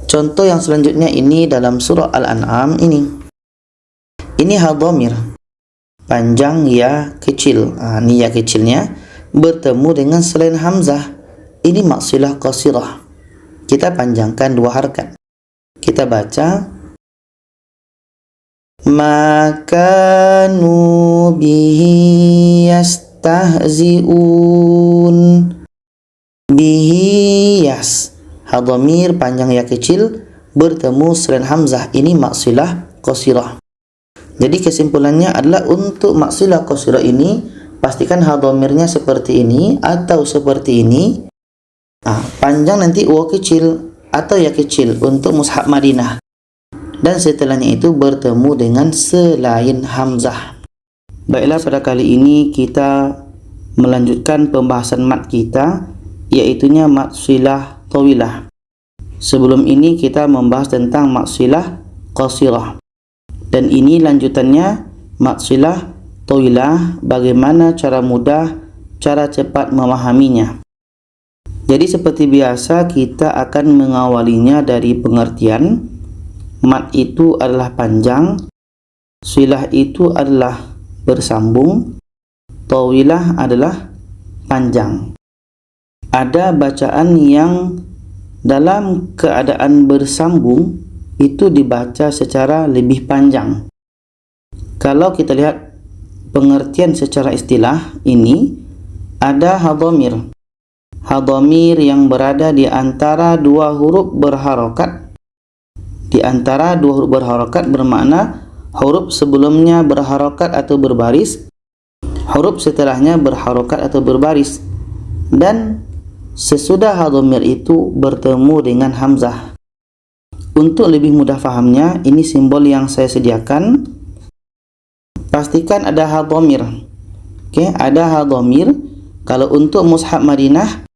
Contoh yang selanjutnya ini dalam surah Al-An'am ini. Ini ha dhamir panjang ya kecil. Ini ya kecilnya bertemu dengan selain hamzah. Ini maksilah qasirah. Kita panjangkan 2 harakat. Kita baca makanu bihi yastahzi'un. Bihi yas. Ha dhamir panjang ya kecil bertemu selain hamzah. Ini maksilah qasirah. Jadi kesimpulannya adalah untuk maksilah qasirah ini pastikan ha dhamirnya seperti ini atau seperti ini. Panjang nanti waw kecil atau ya kecil untuk mushaf Madinah. Dan setelahnya itu bertemu dengan selain hamzah. Baiklah, pada kali ini kita melanjutkan pembahasan mat kita, iaitunya maksilah tawilah. Sebelum ini kita membahas tentang maksilah qasirah. Dan ini lanjutannya maksilah tawilah, bagaimana cara mudah, cara cepat memahaminya. Jadi seperti biasa kita akan mengawalinya dari pengertian. Mat itu adalah panjang, silah itu adalah bersambung, tawilah adalah panjang. Ada bacaan yang dalam keadaan bersambung itu dibaca secara lebih panjang. Kalau kita lihat pengertian secara istilah ini, ada ha dhamir. Ha dhamir yang berada di antara 2 huruf berharokat. Di antara 2 huruf berharokat bermakna huruf sebelumnya berharokat atau berbaris, huruf setelahnya berharokat atau berbaris, dan sesudah ha dhamir itu bertemu dengan hamzah. Untuk lebih mudah fahamnya, ini simbol yang saya sediakan. Pastikan ada ha dhamir. Ada ha dhamir. Kalau untuk mushaf Madinah,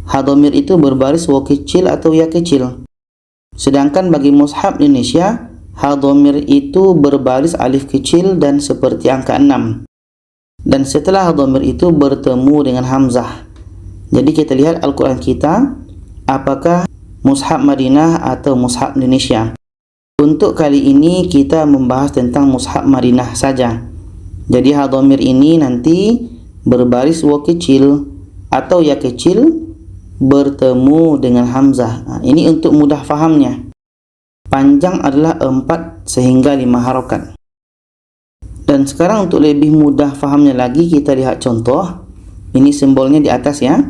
ha dhamir itu berbaris waw kecil atau ya kecil. Sedangkan bagi mushaf Indonesia, ha dhamir itu berbaris alif kecil dan seperti angka 6. Dan setelah ha dhamir itu bertemu dengan hamzah. Jadi kita lihat Al-Quran kita, apakah mushaf Madinah atau mushaf Indonesia. Untuk kali ini kita membahas tentang mushaf Madinah saja. Jadi ha dhamir ini nanti berbaris waw kecil atau ya kecil bertemu dengan hamzah. Ini untuk mudah fahamnya. Panjang adalah 4 sehingga 5 harokat. Dan sekarang untuk lebih mudah fahamnya lagi, kita lihat contoh. Ini simbolnya di atas ya.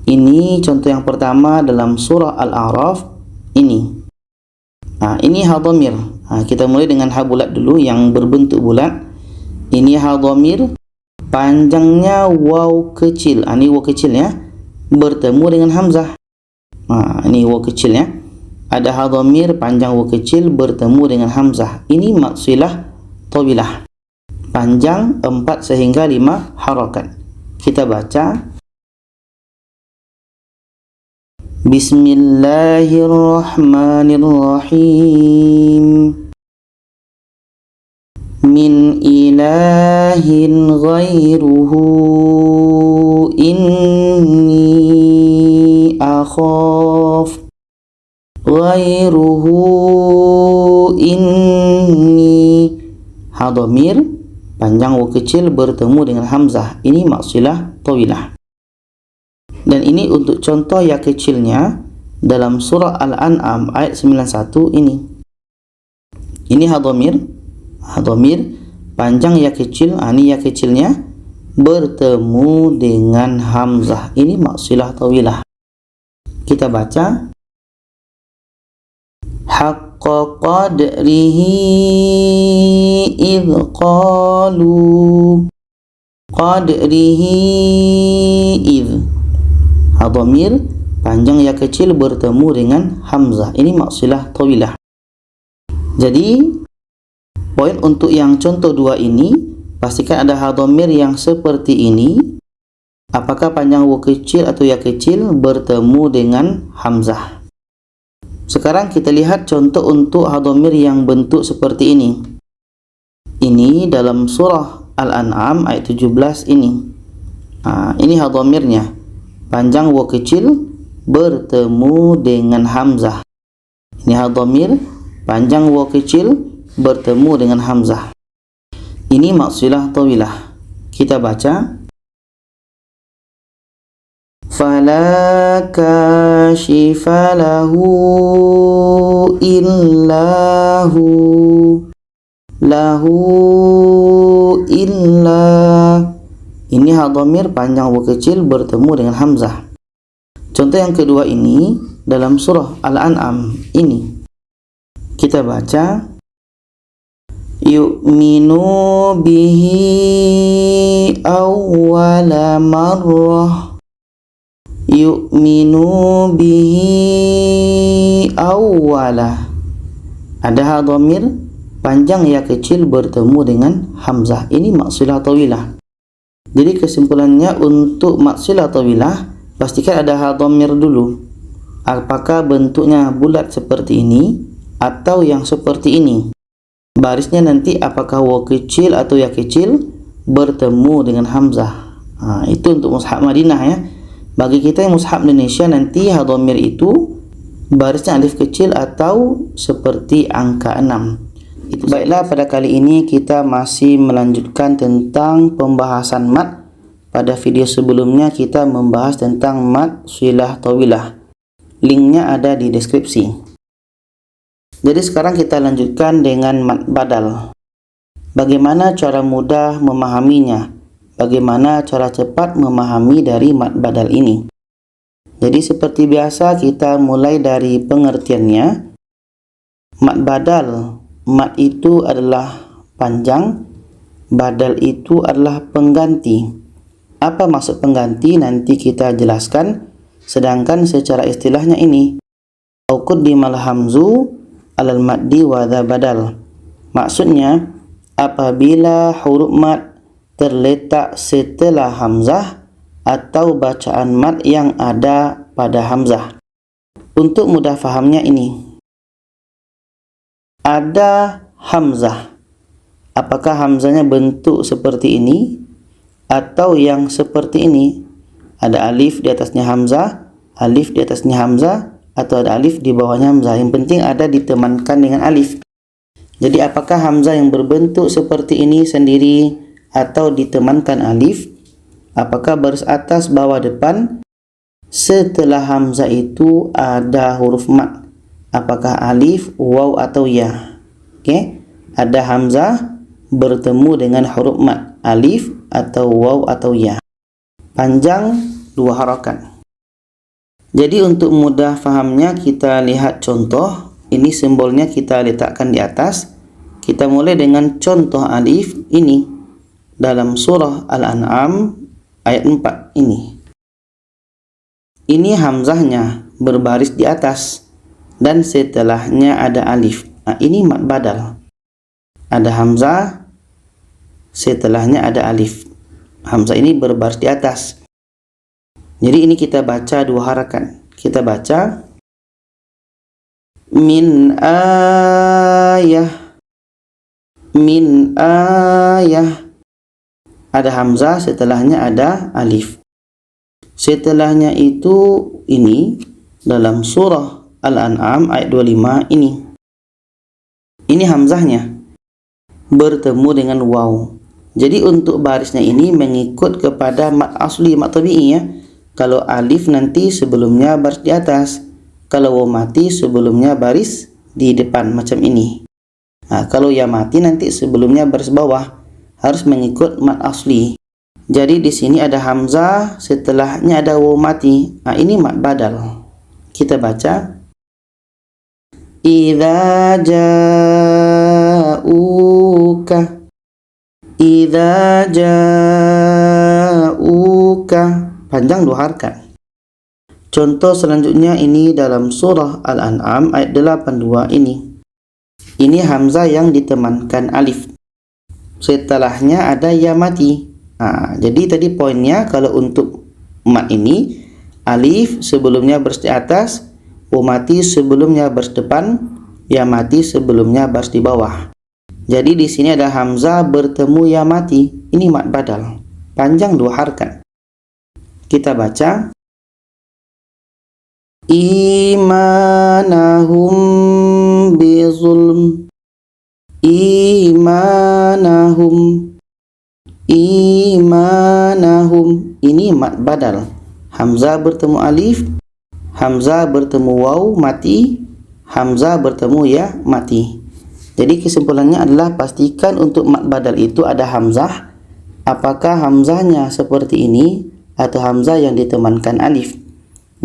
Ini contoh yang pertama dalam surah Al-A'raf ini. Ini ha dhamir. Kita mulai dengan ha bulat dulu yang berbentuk bulat. Ini ha dhamir, panjangnya waw kecil. Ini waw kecil ya, bertemu dengan hamzah. Ini waw kecil ya. Ada ha dhamir panjang waw kecil bertemu dengan hamzah. Ini mad silah tawilah. Panjang 4 sehingga 5 harakat. Kita baca. Bismillahirrahmanirrahim. Min ilahin ghairuhu inni akhaf. Ghairuhu inni. Ha dhamir panjang waw kecil bertemu dengan hamzah. Ini mad silah tawilah. Dan ini untuk contoh ya kecilnya dalam surah Al-An'am ayat 91 ini. Ini ha dhamir panjang ya kecil. Ini ya kecilnya bertemu dengan hamzah. Ini mad silah tawilah. Kita baca. Haqqa qadrihi idh qalu. Qadrihi idh. Ha dhamir panjang ya kecil bertemu dengan hamzah. Ini mad silah tawilah. Jadi poin untuk yang contoh 2 ini, pastikan ada ha dhamir yang seperti ini. Apakah panjang waw kecil atau ya kecil bertemu dengan hamzah. Sekarang kita lihat contoh untuk ha dhamir yang bentuk seperti ini. Ini dalam surah Al-An'am ayat 17 ini. Ini ha dhamirnya. Panjang waw kecil bertemu dengan hamzah. Ini ha dhamir panjang waw kecil bertemu dengan hamzah. Ini mad silah tawilah. Kita baca. Fala kashifa lahu illahu. Lahu illa. Ini ha dhamir panjang waw kecil bertemu dengan hamzah. Contoh yang kedua ini dalam surah Al-An'am ini. Kita baca. Yu'minu bihi awwala marrah. Yu'minu bihi awwala. Ada ha dhamir panjang ya kecil bertemu dengan hamzah. Ini mad silah tawilah. Jadi kesimpulannya untuk mad silah tawilah, pastikan ada ha dhamir dulu. Apakah bentuknya bulat seperti ini atau yang seperti ini. Barisnya nanti apakah waw kecil atau ya kecil bertemu dengan hamzah. Itu untuk mushaf Madinah ya. Bagi kita yang mushaf Indonesia, nanti ha dhamir itu barisnya alif kecil atau seperti angka 6. Baiklah, pada kali ini kita masih melanjutkan tentang pembahasan mad. Pada video sebelumnya kita membahas tentang mad silah tawilah. Linknya ada di deskripsi. Jadi sekarang kita lanjutkan dengan mad badal. Bagaimana cara mudah memahaminya? Bagaimana cara cepat memahami dari mad badal ini? Jadi seperti biasa kita mulai dari pengertiannya. Mad badal. Mad itu adalah panjang, badal itu adalah pengganti. Apa maksud pengganti nanti kita jelaskan. Sedangkan secara istilahnya ini, quddimal hamzu alal maddi wa dha badal. Maksudnya apabila huruf mad terletak setelah hamzah atau bacaan mad yang ada pada hamzah. Untuk mudah fahamnya ini, ada hamzah. Apakah hamzahnya bentuk seperti ini atau yang seperti ini? Ada alif di atasnya hamzah, alif di atasnya hamzah, atau ada alif di bawahnya hamzah. Yang penting ada ditemankan dengan alif. Jadi apakah hamzah yang berbentuk seperti ini sendiri atau ditemankan alif? Apakah baris atas bawah depan setelah hamzah itu ada huruf mat. Apakah alif, waw atau ya? Okey, ada hamzah bertemu dengan huruf mat, alif atau waw atau ya. Panjang 2 harakat. Jadi untuk mudah fahamnya kita lihat contoh. Ini simbolnya kita letakkan di atas. Kita mulai dengan contoh alif ini dalam surah Al-An'am ayat 4 ini. Ini hamzahnya berbaris di atas dan setelahnya ada alif. Nah, ini mad badal. Ada hamzah, setelahnya ada alif. Hamzah ini berbaris di atas. Jadi ini kita baca 2 harakat. Kita baca min ayah, min ayah. Ada hamzah, setelahnya ada alif. Setelahnya itu ini dalam surah Al-An'am ayat 25 ini. Ini hamzahnya bertemu dengan waw. Jadi untuk barisnya ini mengikut kepada mat asli, mat tabi'i ya. Kalau alif nanti sebelumnya baris di atas, kalau waw mati sebelumnya baris di depan macam ini. Nah, kalau ya mati nanti sebelumnya baris bawah, harus mengikut mat asli. Jadi di sini ada hamzah, setelahnya ada waw mati. Nah, ini mat badal. Kita baca idza ja'uka, idza ja'uka. Panjang 2 harakat. Contoh selanjutnya ini dalam surah Al-An'am ayat 82 ini. Ini hamzah yang ditemankan alif. Setelahnya ada ya mati. Nah, jadi tadi poinnya kalau untuk mat ini alif sebelumnya baris di atas, waw mati sebelumnya baris depan, ya mati sebelumnya baris di bawah. Jadi di sini ada hamzah bertemu ya mati. Ini mat badal. Panjang 2 harakat. Kita baca imanahum bizulm, imanahum, imanahum. Ini mat badal. Hamzah bertemu alif, hamzah bertemu waw mati, hamzah bertemu ya mati. Jadi kesimpulannya adalah pastikan untuk mat badal itu ada hamzah. Apakah hamzahnya seperti ini atau hamzah yang ditemankan alif?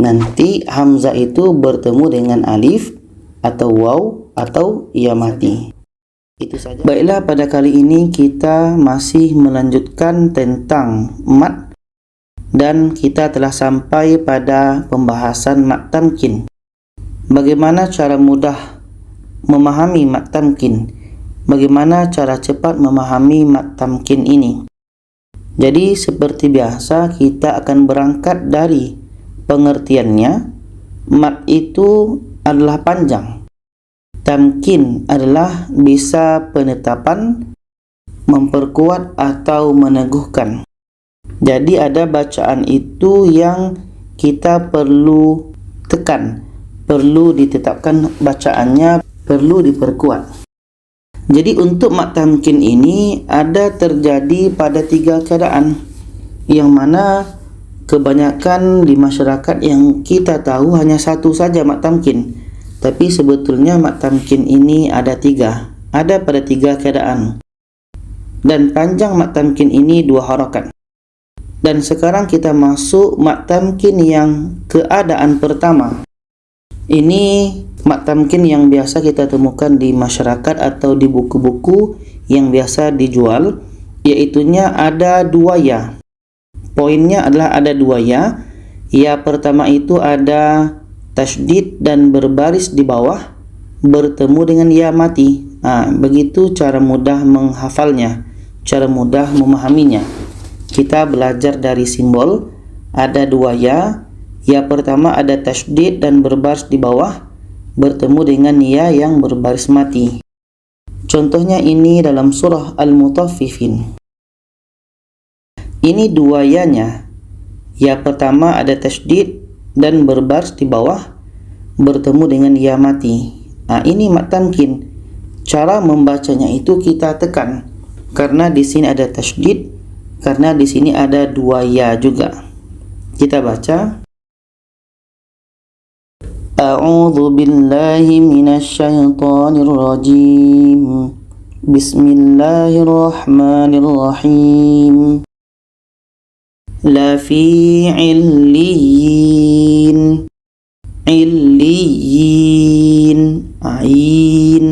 Nanti hamzah itu bertemu dengan alif atau waw atau ya mati. Itu saja. Baiklah, pada kali ini kita masih melanjutkan tentang mat dan kita telah sampai pada pembahasan mat tamkin. Bagaimana cara mudah memahami mat tamkin? Bagaimana cara cepat memahami mat tamkin ini? Jadi seperti biasa kita akan berangkat dari pengertiannya. Mat itu adalah panjang. Tamkin adalah bisa penetapan, memperkuat atau meneguhkan. Jadi ada bacaan itu yang kita perlu tekan, perlu ditetapkan bacaannya, perlu diperkuat. Jadi untuk mat tamkin ini ada terjadi pada 3 keadaan, yang mana kebanyakan di masyarakat yang kita tahu hanya satu saja mat tamkin. Tapi sebetulnya mat tamkin ini ada 3. Ada pada 3 keadaan. Dan panjang mat tamkin ini 2 harakat. Dan sekarang kita masuk mat tamkin yang keadaan pertama. Ini mat tamkin yang biasa kita temukan di masyarakat atau di buku-buku yang biasa dijual, yaitunya ada 2 ya. Poinnya adalah ada 2 ya. Ya pertama itu ada tasydid dan berbaris di bawah bertemu dengan ya mati. Begitu cara mudah menghafalnya, cara mudah memahaminya. Kita belajar dari simbol. Ada 2 ya. Ya pertama ada tasydid dan berbaris di bawah bertemu dengan ya yang berbaris mati. Contohnya ini dalam surah Al-Mutaffifin. Ini 2 ya-nya. Ya pertama ada tasydid dan berbaris di bawah bertemu dengan ya mati. Ini mat tamkin. Cara membacanya itu kita tekan, karena di sini ada tasydid, karena di sini ada 2 ya juga. Kita baca A'udzu billahi minasyaitonir rajim. Bismillahirrahmanirrahim. La fi illiyin. Illiyin. Ain.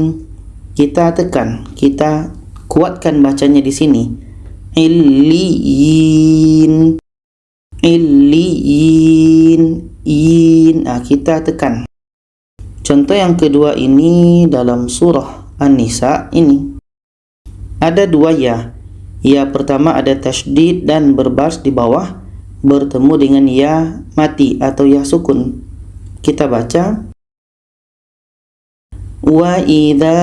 Kita tekan, kita kuatkan bacanya di sini. Illiyin. Illiyin. Kita tekan. Contoh yang kedua ini dalam surah An-Nisa ini. Ada dua ya. Ya pertama ada tasydid dan berbaris di bawah bertemu dengan ya mati atau ya sukun. Kita baca wa idza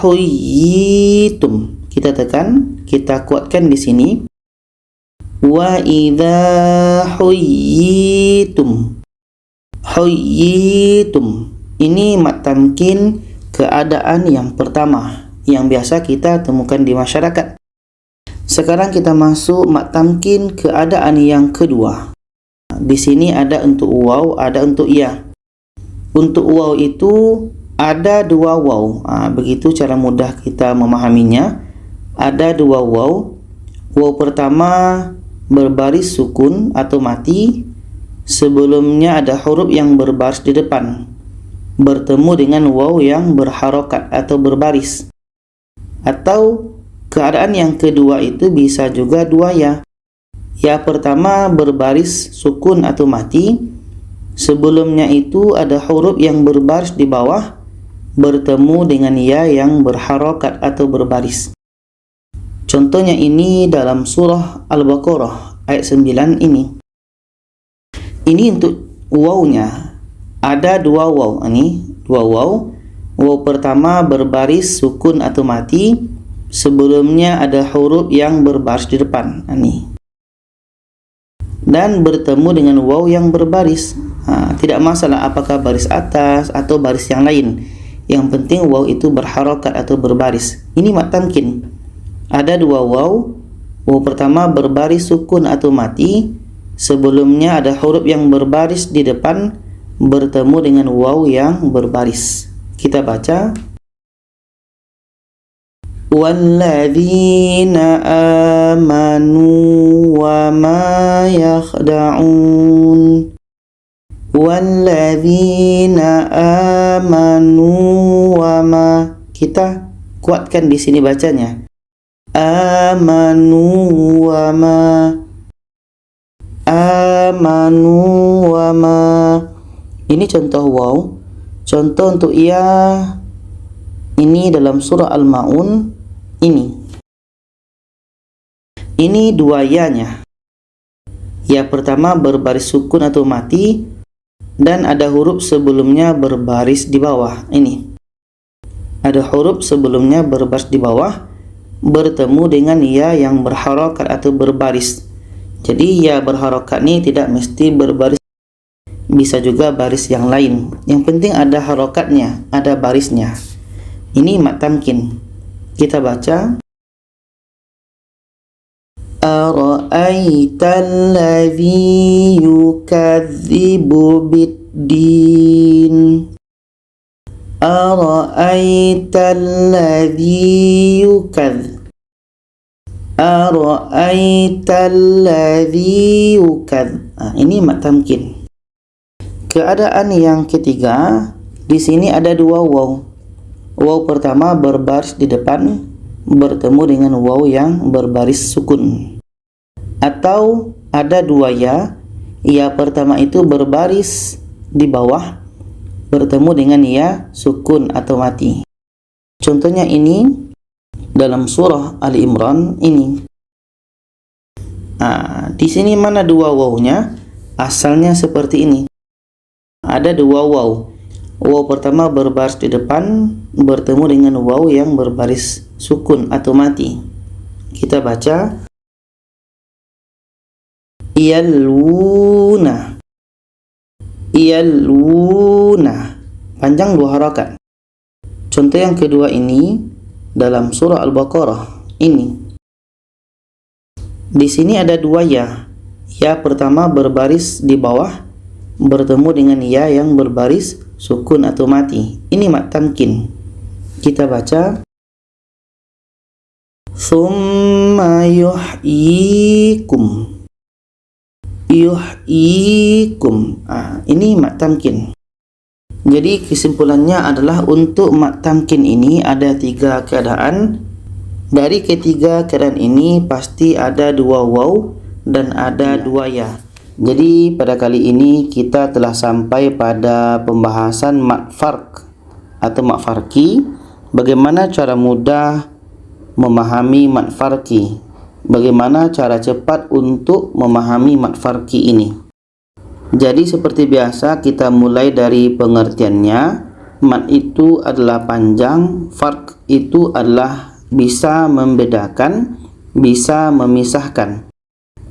huyyitum. Kita tekan, kita kuatkan di sini. Wa idza huyyitum. Huyyitum. Ini mat tamkin keadaan yang pertama yang biasa kita temukan di masyarakat. Sekarang kita masuk mat tamkin keadaan yang kedua. Di sini ada untuk waw, ada untuk ya. Untuk waw itu ada dua waw. Begitu cara mudah kita memahaminya. Ada dua waw. Waw pertama berbaris sukun atau mati. Sebelumnya ada huruf yang berbaris di depan, bertemu dengan waw yang berharokat atau berbaris. Atau keadaan yang kedua itu bisa juga dua ya. Ya pertama berbaris sukun atau mati. Sebelumnya itu ada huruf yang berbaris di bawah, bertemu dengan ya yang berharokat atau berbaris. Contohnya ini dalam surah Al-Baqarah ayat 9 ini. Ini untuk wawnya. Ada dua waw. Ini dua waw. Waw pertama berbaris sukun atau mati. Sebelumnya ada huruf yang berbaris di depan. Ini. Dan bertemu dengan waw yang berbaris. Tidak masalah apakah baris atas atau baris yang lain. Yang penting waw itu berharokat atau berbaris. Ini mat tamkin. Ada dua waw. Waw pertama berbaris sukun atau mati. Sebelumnya ada huruf yang berbaris di depan, bertemu dengan waw yang berbaris. Kita baca walladzina amanu wa ma yakhda'un. Walladzina amanu wa ma. Kita kuatkan di sini bacanya. Amanu wa ma. Amanu wa ma. Ini contoh waw. Contoh untuk ya ini dalam surah Al-Ma'un ini. Ini dua ya-nya. Ya pertama berbaris sukun atau mati dan ada huruf sebelumnya berbaris di bawah. Ini. Ada huruf sebelumnya berbaris di bawah bertemu dengan ya yang berharokat atau berbaris. Jadi ya berharokat ini tidak mesti berbaris, bisa juga baris yang lain. Yang penting ada harokatnya, ada barisnya. Ini mat tamkin. Kita baca ara'aital ladzi yukadzibu biddin. Ara'aital ladzi yukadz. Ara'aital ladzi yukadz. Ini mat tamkin. Keadaan yang ketiga, di sini ada dua waw. Waw pertama berbaris di depan, bertemu dengan waw yang berbaris sukun. Atau ada dua ya. Ya pertama itu berbaris di bawah, bertemu dengan ya sukun atau mati. Contohnya ini dalam surah Ali Imran ini. Di sini mana dua wawnya? Asalnya seperti ini. Ada dua waw. Waw pertama berbaris di depan, bertemu dengan waw yang berbaris sukun atau mati. Kita baca yaluna. Yaluna. Panjang dua harakat. Contoh yang kedua ini dalam surah Al-Baqarah ini. Di sini ada dua ya. Ya pertama berbaris di bawah, bertemu dengan ya yang berbaris sukun atau mati. Ini mad tamkin. Kita baca summa yuhyikum. Yuhyikum. Ini mad tamkin. Jadi kesimpulannya adalah untuk mad tamkin ini ada 3 keadaan. Dari ketiga keadaan ini pasti ada 2 waw dan ada 2 ya. Jadi pada kali ini kita telah sampai pada pembahasan mad farq atau mad farqi. Bagaimana cara mudah memahami mad farqi? Bagaimana cara cepat untuk memahami mad farqi ini? Jadi seperti biasa kita mulai dari pengertiannya. Mad itu adalah panjang, farq itu adalah bisa membedakan, bisa memisahkan.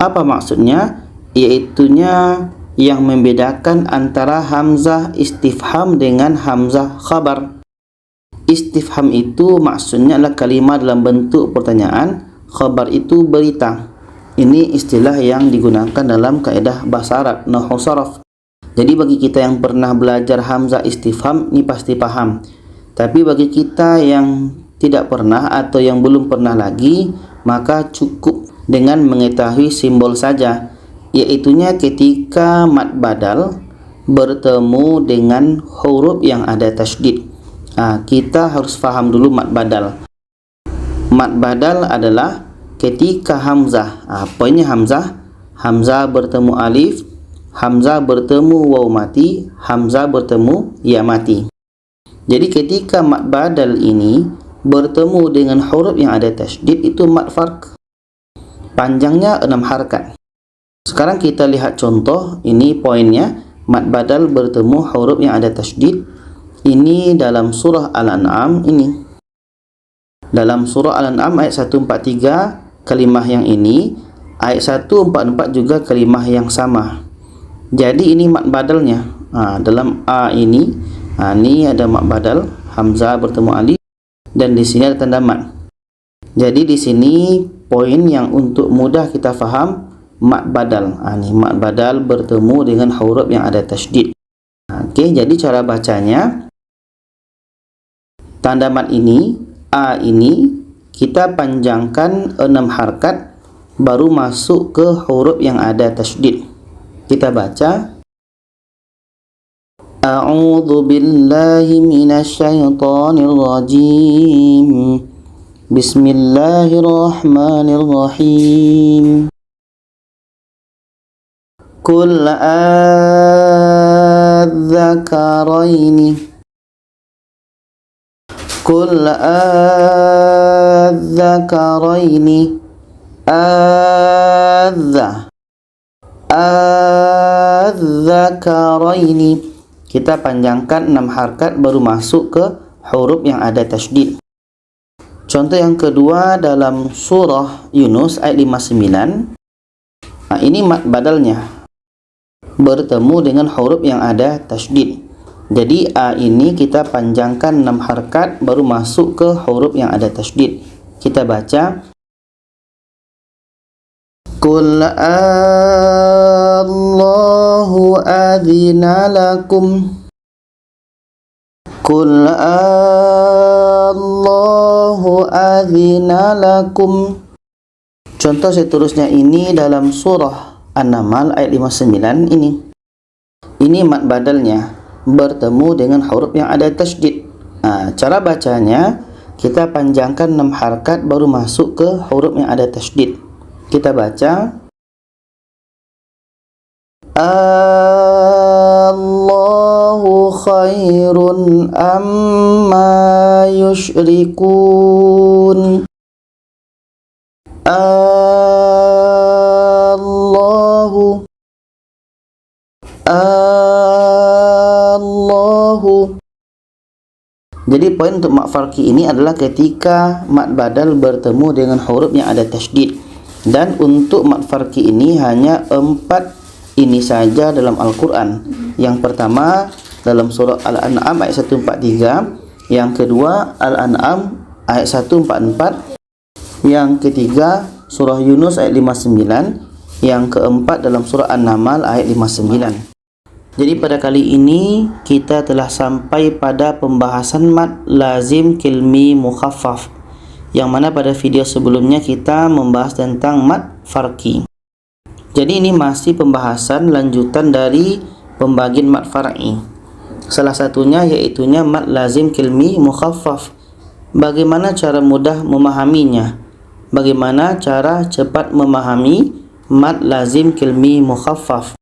Apa maksudnya? Yaitunya yang membedakan antara hamzah istifham dengan hamzah khabar. Istifham itu maksudnya adalah kalimat dalam bentuk pertanyaan, khabar itu berita. Ini istilah yang digunakan dalam kaedah bahasa Arab, nahwu sharaf. Jadi bagi kita yang pernah belajar hamzah istifham ini pasti paham. Tapi bagi kita yang tidak pernah atau yang belum pernah lagi, maka cukup dengan mengetahui simbol saja, yaitunya ketika mad badal bertemu dengan huruf yang ada tasydid. Kita harus faham dulu mad badal. Mad badal adalah ketika hamzah, poinnya hamzah bertemu alif, hamzah bertemu waw mati, hamzah bertemu ya mati. Jadi ketika mad badal ini bertemu dengan huruf yang ada tasydid, itu mad farq. Panjangnya 6 harakat. Sekarang kita lihat contoh. Ini poinnya, mad badal bertemu huruf yang ada tasydid. Ini dalam surah Al-An'am ini. Dalam surah Al-An'am ayat 143 kalimah yang ini, ayat 144 juga kalimah yang sama. Jadi ini mad badalnya. Dalam A ini, ini ada mad badal, hamzah bertemu alif, dan di sini ada tanda mad. Jadi di sini poin yang untuk mudah kita faham mad badal. Ini mad badal bertemu dengan huruf yang ada tasydid. Oke, jadi cara bacanya, tanda mad ini, A ini kita panjangkan 6 harakat baru masuk ke huruf yang ada tasydid. Kita baca A'udzu billahi minasyaitonir rajim. Bismillahirrahmanirrahim. Qul adzakaraini. Qul adzakaraini. Adzakaraini. Kita panjangkan 6 harakat baru masuk ke huruf yang ada tasydid. Contoh yang kedua dalam surah Yunus ayat 59. Ini mad badalnya bertemu dengan huruf yang ada tasydid. Jadi A ini kita panjangkan 6 harakat baru masuk ke huruf yang ada tasydid. Kita baca Qul Allahu adzina lakum. Qul Allahu adzina lakum. Contoh seterusnya ini dalam surah An-Naml ayat 59 ini. Ini mad badalnya bertemu dengan huruf yang ada tasydid. Cara bacanya kita panjangkan 6 harakat baru masuk ke huruf yang ada tasydid. Kita baca Allahu khairun amma yusyrikun. Allahu. Jadi poin untuk mad farqi ini adalah ketika mad badal bertemu dengan huruf yang ada tasydid. Dan untuk mad farqi ini hanya 4 ini saja dalam Al-Quran. Yang pertama dalam surah Al-An'am ayat 143. Yang kedua Al-An'am ayat 144. Yang ketiga surah Yunus ayat 59. Yang keempat dalam surah An-Naml ayat 59. Jadi pada kali ini kita telah sampai pada pembahasan mad lazim kilmi mukhaffaf, yang mana pada video sebelumnya kita membahas tentang mad farqi. Jadi ini masih pembahasan lanjutan dari pembagian mad far'i. Salah satunya yaitunya mad lazim kilmi mukhaffaf. Bagaimana cara mudah memahaminya? Bagaimana cara cepat memahami mad lazim kilmi mukhaffaf?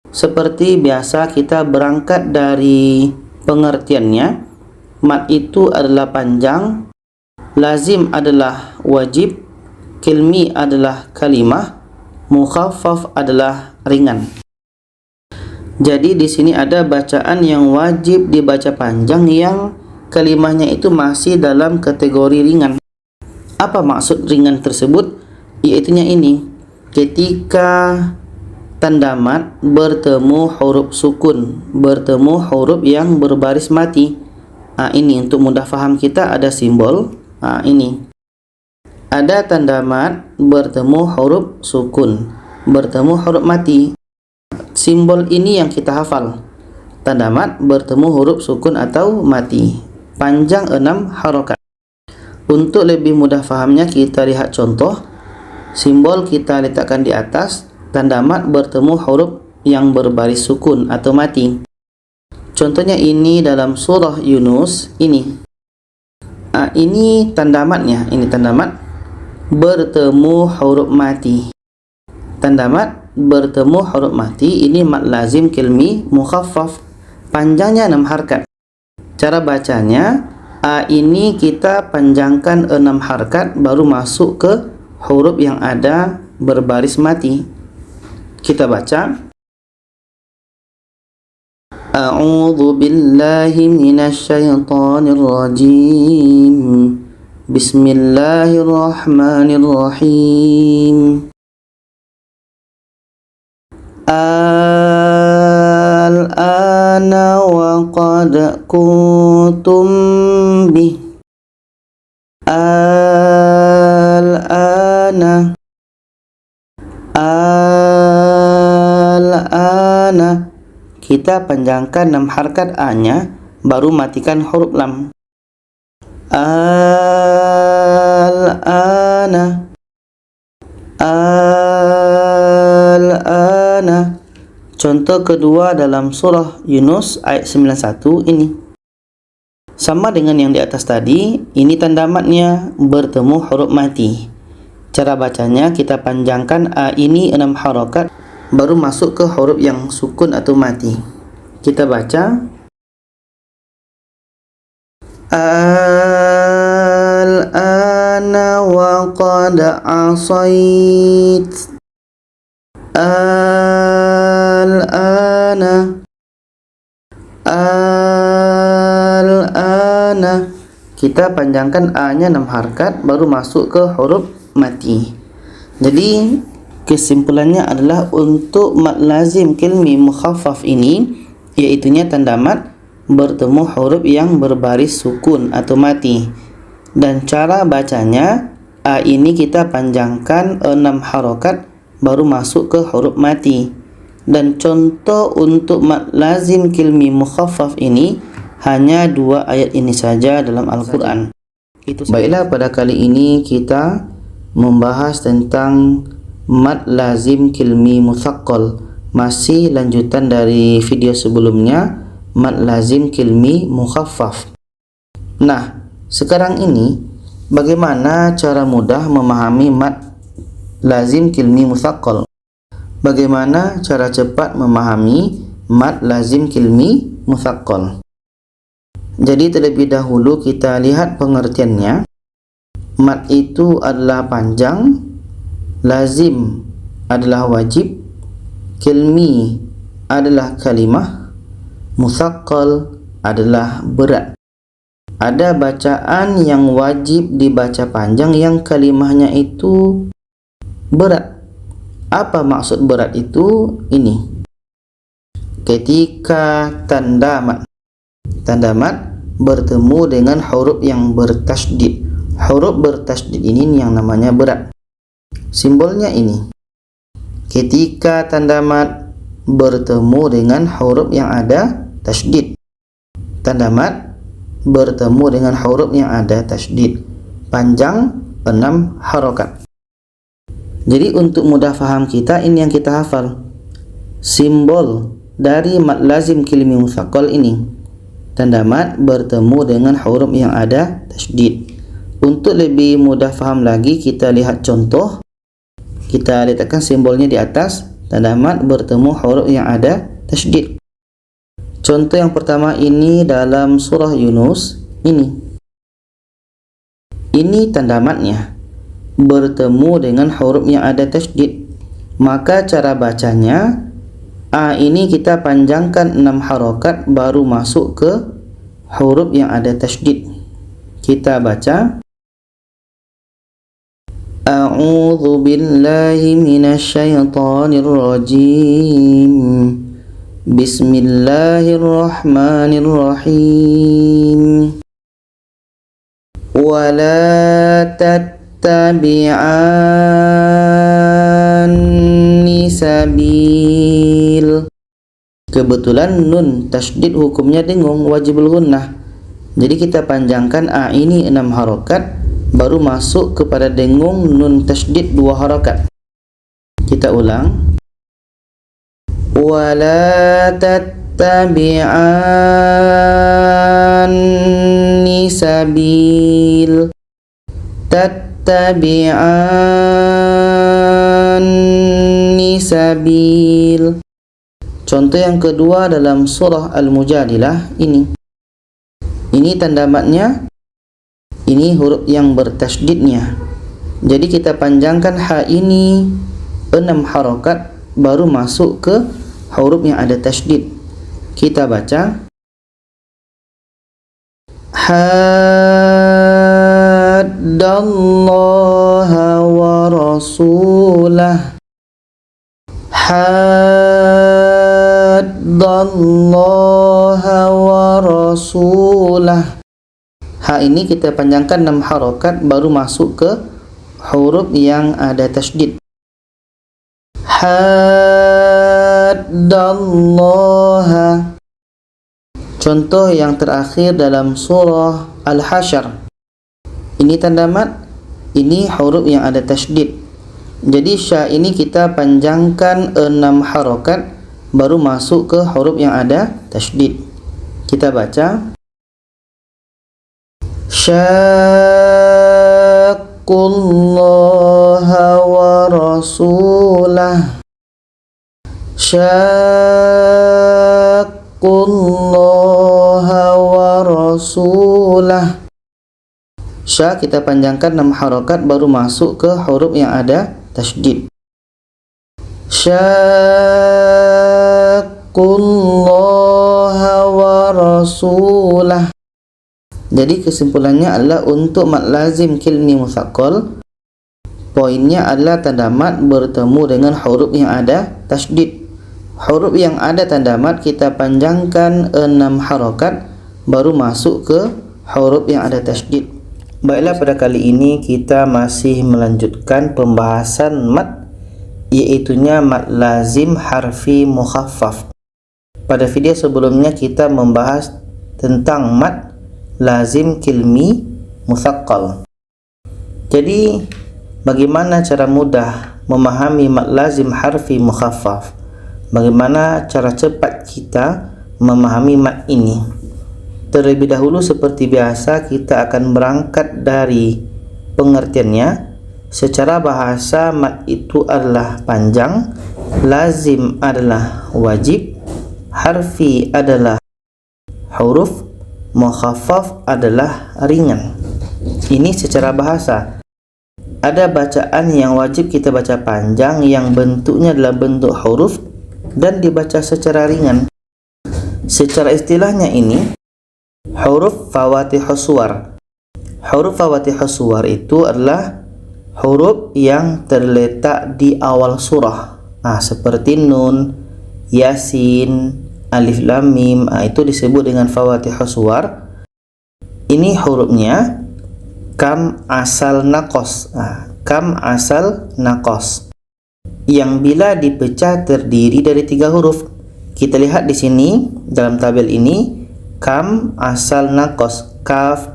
Seperti biasa kita berangkat dari pengertiannya. Mad itu adalah panjang, lazim adalah wajib, kilmi adalah kalimah, mukhaffaf adalah ringan. Jadi di sini ada bacaan yang wajib dibaca panjang yang kalimahnya itu masih dalam kategori ringan. Apa maksud ringan tersebut? Yaitunya ini, ketika tanda mad bertemu huruf sukun, bertemu huruf yang berbaris mati. Ini untuk mudah faham kita ada simbol. Ini ada tanda mad bertemu huruf sukun, bertemu huruf mati. Simbol ini yang kita hafal. Tanda mad bertemu huruf sukun atau mati, panjang 6 harokat. Untuk lebih mudah fahamnya kita lihat contoh. Simbol kita letakkan di atas. Tanda mad bertemu huruf yang berbaris sukun atau mati. Contohnya ini dalam surah Yunus ini. Ini tanda madnya. Ini tanda mad bertemu huruf mati. Tanda mad bertemu huruf mati. Ini mad lazim kilmi mukhaffaf. Panjangnya 6 harkat. Cara bacanya, ini kita panjangkan 6 harkat baru masuk ke huruf yang ada berbaris mati. Kita baca, A'udzu billahi minasy syaithanir rajim. Bismillahirrahmanirrahim. Al-ana wa qad kuntum bih. Al-ana. Al-ana. Kita panjangkan 6 harkat A-nya, baru matikan huruf lam. Al-ana. Al-ana. Contoh kedua dalam surah Yunus ayat 91 ini. Sama dengan yang di atas tadi, ini tanda madnya bertemu huruf mati. Cara bacanya kita panjangkan A ini 6 harokat baru masuk ke huruf yang sukun atau mati. Kita baca, Al-ana wa qad asait. Al-ana. Al-ana. Kita panjangkan A-nya 6 harkat baru masuk ke huruf mati. Jadi kesimpulannya adalah untuk mad lazim kilmi mukhaffaf ini, yaitunya tanda mad bertemu huruf yang berbaris sukun atau mati. Dan cara bacanya, A ini kita panjangkan 6 harokat baru masuk ke huruf mati. Dan contoh untuk mad lazim kilmi mukhaffaf ini hanya 2 ayat ini saja dalam Al-Quran. Baiklah, pada kali ini kita membahas tentang mad lazim kilmi mutsaqqal. Masih lanjutan dari video sebelumnya, mad lazim kilmi mukhaffaf. Nah, sekarang ini bagaimana cara mudah memahami mad lazim kilmi mutsaqqal? Bagaimana cara cepat memahami mad lazim kilmi mutsaqqal? Jadi terlebih dahulu kita lihat pengertiannya. Mad itu adalah panjang, lazim adalah wajib, kilmi adalah kalimah, mutsaqqal adalah berat. Ada bacaan yang wajib dibaca panjang yang kalimahnya itu berat. Apa maksud berat itu? Ini. Ketika tanda mad bertemu dengan huruf yang bertasydid. Huruf bertasydid ini yang namanya berat. Simbolnya ini. Ketika tanda mad bertemu dengan huruf yang ada tasydid. Tanda mat bertemu dengan huruf yang ada tasydid. Panjang 6 harokat. Jadi untuk mudah faham kita, ini yang kita hafal. Simbol dari mad lazim kilmi mutsaqqal ini. Tanda mat bertemu dengan huruf yang ada tasydid. Untuk lebih mudah faham lagi, kita lihat contoh. Kita letakkan simbolnya di atas. Tanda mat bertemu huruf yang ada tasydid. Contoh yang pertama ini dalam surah Yunus ini. Ini tanda matnya bertemu dengan huruf yang ada tasydid. Maka cara bacanya, A ini kita panjangkan 6 harokat baru masuk ke huruf yang ada tasydid. Kita baca A'udzu billahi minasyaitonir rajim. Bismillahirrahmanirrahim. Wala tattabi'anni sabil. Kebetulan nun tasydid hukumnya dengung, wajibul gunnah. Jadi kita panjangkan A ini 6 harokat baru masuk kepada dengung nun tasydid 2 harokat. Kita ulang. Wala tattabi'anni sabil. Tattabi'anni sabil. Contoh yang kedua dalam surah Al-Mujadilah ini. Ini tanda matnya, ini huruf yang bertasydidnya. Jadi kita panjangkan ha ini 6 harokat baru masuk ke huruf yang ada tasydid. Kita baca Haddallaha wa rasulah. Haddallaha wa rasulah. Ha ini kita panjangkan 6 harokat baru masuk ke huruf yang ada tasydid. Haddallaha. Contoh yang terakhir dalam surah Al-Hasyr. Ini tanda mat, ini huruf yang ada tasydid. Jadi sya ini kita panjangkan 6 harokat baru masuk ke huruf yang ada tasydid. Kita baca Syaqqullaha wa rasulah. Syaqqullaha wa rasulah. Sya kita panjangkan 6 harokat baru masuk ke huruf yang ada tasydid. Syaqqullaha wa rasulah. Jadi kesimpulannya adalah untuk mad lazim kilmi mutsaqqal, poinnya adalah tanda mat bertemu dengan huruf yang ada tasydid. Huruf yang ada tanda mat kita panjangkan 6 harokat baru masuk ke huruf yang ada tasydid. Baiklah, pada kali ini kita masih melanjutkan pembahasan mad, iaitunya mad lazim harfi mukhaffaf. Pada video sebelumnya kita membahas tentang mad lazim kilmi mutsaqqal. Jadi bagaimana cara mudah memahami mad lazim harfi mukhaffaf? Bagaimana cara cepat kita memahami mad ini? Terlebih dahulu seperti biasa kita akan berangkat dari pengertiannya. Secara bahasa mad itu adalah panjang, lazim adalah wajib, harfi adalah huruf, mukhaffaf adalah ringan. Ini secara bahasa. Ada bacaan yang wajib kita baca panjang yang bentuknya dalam bentuk huruf dan dibaca secara ringan. Secara istilahnya ini huruf fawatihus suwar. Huruf fawatihus suwar itu adalah huruf yang terletak di awal surah. Seperti nun, yasin, alif lam mim, itu disebut dengan fawatihus suwar. Ini hurufnya kam asal naqas. Kam asal naqas. yang bila dipecah terdiri dari 3 huruf. Kita lihat di sini dalam tabel ini, kam asal naqas, kaf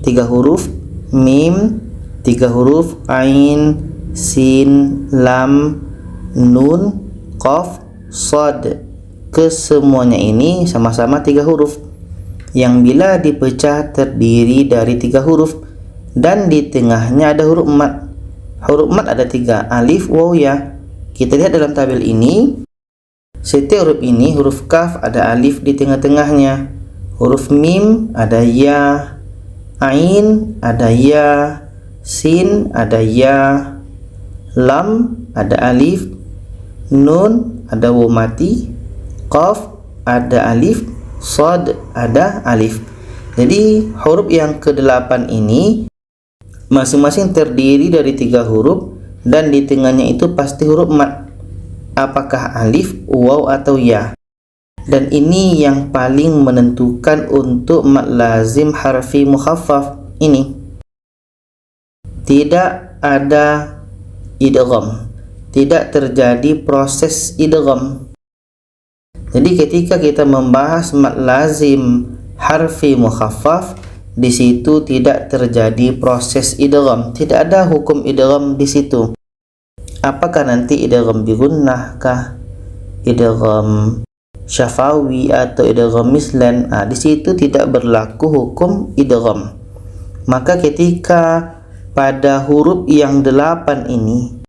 3 huruf, mim 3 huruf, ain, sin, lam, nun, qaf, shad. Kesemuanya ini sama-sama 3 huruf yang bila dipecah terdiri dari 3 huruf dan di tengahnya ada huruf mat. Huruf mat ada 3, alif, waw, ya. Kita lihat dalam tabel ini, setiap huruf ini, huruf kaf ada alif di tengah-tengahnya, huruf mim ada ya, ain ada ya, sin ada ya, lam ada alif, nun ada waw mati, qaf ada alif, shad ada alif. Jadi huruf yang ke-8 ini masing-masing terdiri dari 3 huruf dan di tengahnya itu pasti huruf mat. Apakah alif, waw atau ya? Dan ini yang paling menentukan untuk mad lazim harfi mukhaffaf ini. Tidak ada idgham, tidak terjadi proses idgham. Jadi ketika kita membahas mad lazim harfi mukhaffaf, di situ tidak terjadi proses idgham, tidak ada hukum idgham di situ. Apakah nanti idgham bi gunnah kah, idgham syafawi atau idgham mislan? Di situ tidak berlaku hukum idgham. Maka ketika pada huruf yang 8 ini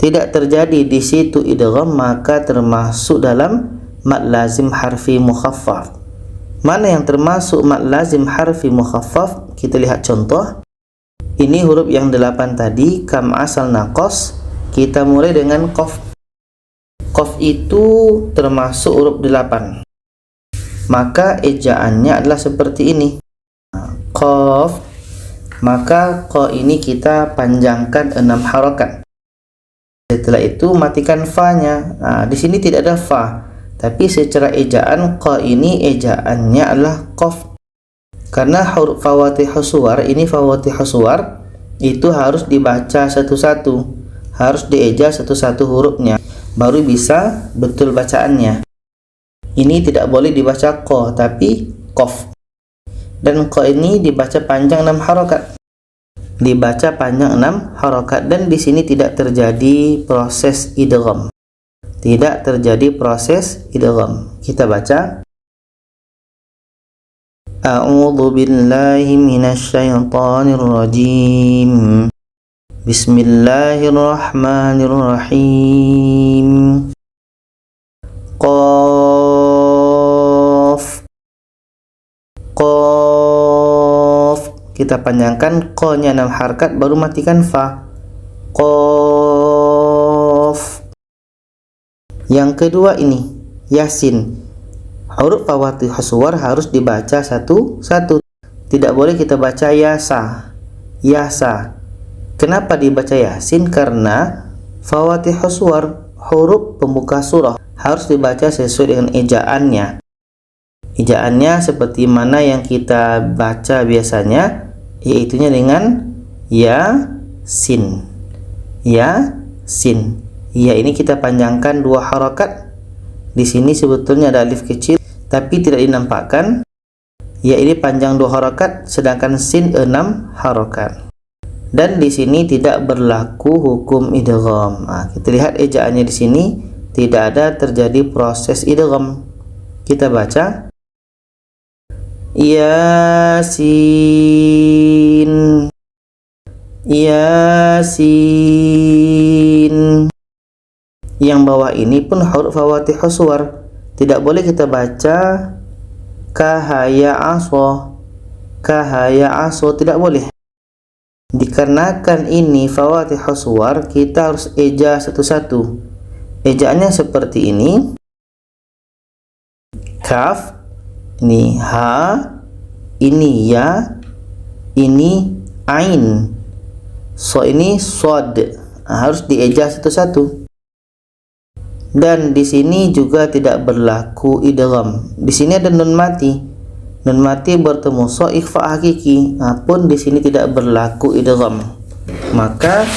tidak terjadi di situ idgham, maka termasuk dalam mad lazim harfi mukhaffaf. Mana yang termasuk mad lazim harfi mukhaffaf? Kita lihat contoh. Ini huruf yang 8 tadi, kam asal naqas. Kita mulai dengan qaf. Qaf itu termasuk huruf 8. Maka ejaannya adalah seperti ini. Qaf. Maka qa ini kita panjangkan 6 harokat. Setelah itu matikan fa-nya. Di sini tidak ada fa, tapi secara ejaan qa ini ejaannya adalah qaf. Karena huruf fawatihus suwar ini, fawatihus suwar itu harus dibaca satu-satu, harus dieja satu-satu hurufnya, baru bisa betul bacaannya. Ini tidak boleh dibaca qa, tapi qaf. Dan qa ini dibaca panjang 6 harokat. Dibaca panjang 6 harokat, dan di sini tidak terjadi proses idgham. Tidak terjadi proses idgham. Kita baca. A'udzu billahi minasy syaithanir rajim. Bismillahirrahmanirrahim. Qaf. Qaf. Kita panjangkan qa-nya 6 harakat, baru matikan fa. Qaf. Yang kedua ini Yasin. Huruf fawatihus suwar harus dibaca satu-satu. Tidak boleh kita baca yasa. Yasa. Kenapa dibaca Yasin? Karena fawatihus suwar, huruf pembuka surah, harus dibaca sesuai dengan ejaannya. Ejaannya seperti mana yang kita baca biasanya, yaitunya dengan Yasin. Yasin. Ya, ini kita panjangkan 2 harokat. Di sini sebetulnya ada alif kecil, tapi tidak dinampakkan. Ya, ini panjang 2 harokat, sedangkan sin 6 harokat. Dan di sini tidak berlaku hukum idgham. Kita lihat ejaannya di sini, tidak ada terjadi proses idgham. Kita baca. Yasin. Yasin. Yang bawah ini pun huruf fawatihus suwar. Tidak boleh kita baca kahaya aso. Kahaya aso, tidak boleh. Dikarenakan ini fawatihus suwar, kita harus eja satu-satu. Ejaannya seperti ini. Kaf, ini ha, ini ya, ini ain. So ini shad. Harus dieja satu-satu. Dan di sini juga tidak berlaku idgham. Di sini ada nun mati. Nun mati bertemu so ikhfa hakiki. Pun di sini tidak berlaku idgham. Maka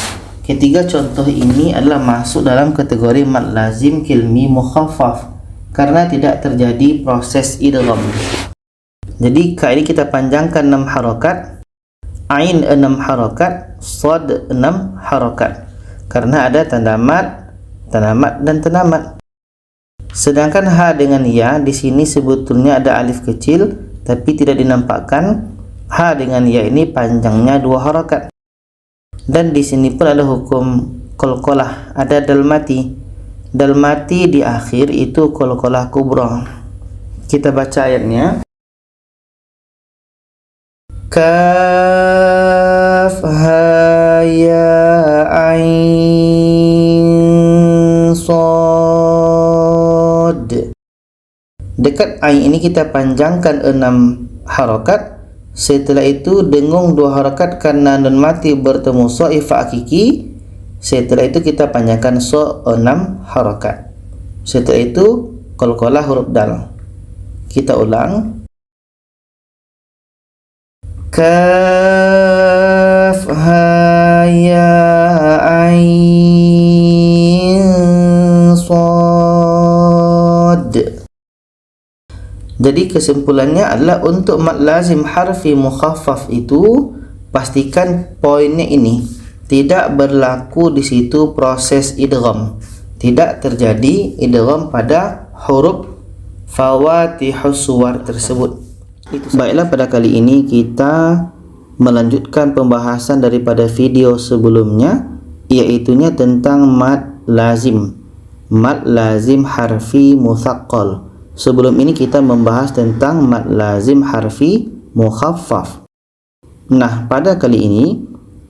Ketiga contoh ini adalah masuk dalam kategori mad lazim kilmi mukhaffaf karena tidak terjadi proses idgham. Jadi ka ini kita panjangkan 6 harokat, ain 6 harokat, shad 6 harokat karena ada tanda mad dan tanda mad. Sedangkan ha dengan ya di sini sebetulnya ada alif kecil tapi tidak dinampakkan. Ha dengan ya ini panjangnya 2 harokat. Dan di sini pun ada hukum qalqalah, ada dal mati. Dal mati di akhir itu qalqalah kubra. Kita baca ayatnya. Kaf ha ya ain sad. Dekat ain ini kita panjangkan 6 harokat. Setelah itu dengung 2 harakat karena nun mati bertemu so ifa hakiki. Setelah itu kita panjangkan so 6 harakat. Setelah itu qalqalah huruf dal. Kita ulang. Kaf ha ya ain sad. Jadi kesimpulannya adalah untuk mad lazim harfi mukhaffaf itu pastikan poinnya ini, tidak berlaku di situ proses idgham. Tidak terjadi idgham pada huruf fawatihus suwar tersebut. Baiklah, pada kali ini kita melanjutkan pembahasan daripada video sebelumnya, yaitunya tentang mad lazim. Mad lazim harfi mutsaqqal. Sebelum ini kita membahas tentang mad lazim harfi mukhaffaf. Nah, pada kali ini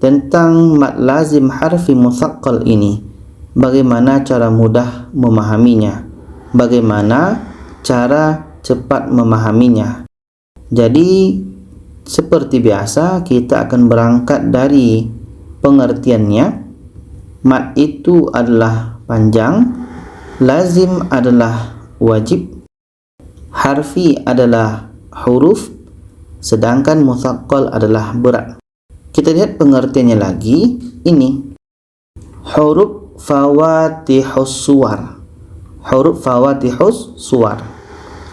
tentang mad lazim harfi mutsaqqal ini, bagaimana cara mudah memahaminya? Bagaimana cara cepat memahaminya? Jadi seperti biasa kita akan berangkat dari pengertiannya. Mad itu adalah panjang, lazim adalah wajib, harfi adalah huruf, sedangkan mutsaqqal adalah berat. Kita lihat pengertiannya lagi. Ini huruf fawatihus suwar. Huruf fawatihus suwar.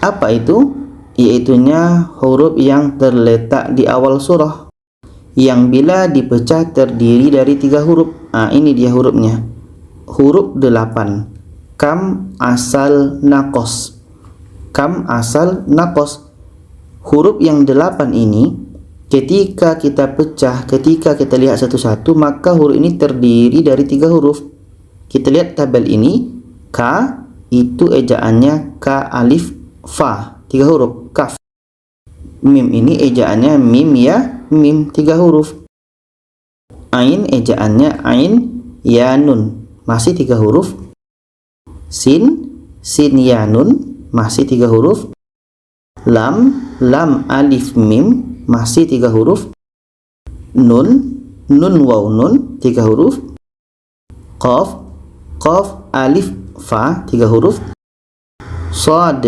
Apa itu? Yaitunya huruf yang terletak di awal surah, yang bila dipecah terdiri dari 3 huruf. Ini dia hurufnya. Huruf 8. Kam asal naqas. Kam asal naqas. Huruf yang 8 ini ketika kita pecah, ketika kita lihat satu-satu, maka huruf ini terdiri dari 3 huruf. Kita lihat tabel ini. Ka itu ejaannya ka alif fa, 3 huruf, kaf. Mim ini ejaannya mim ya mim, 3 huruf. Ain ejaannya ain ya nun, masih 3 huruf. Sin ya nun, masih 3 huruf. Lam alif mim, masih 3 huruf. Nun waw nun, 3 huruf. Qaf alif fa, 3 huruf. Shad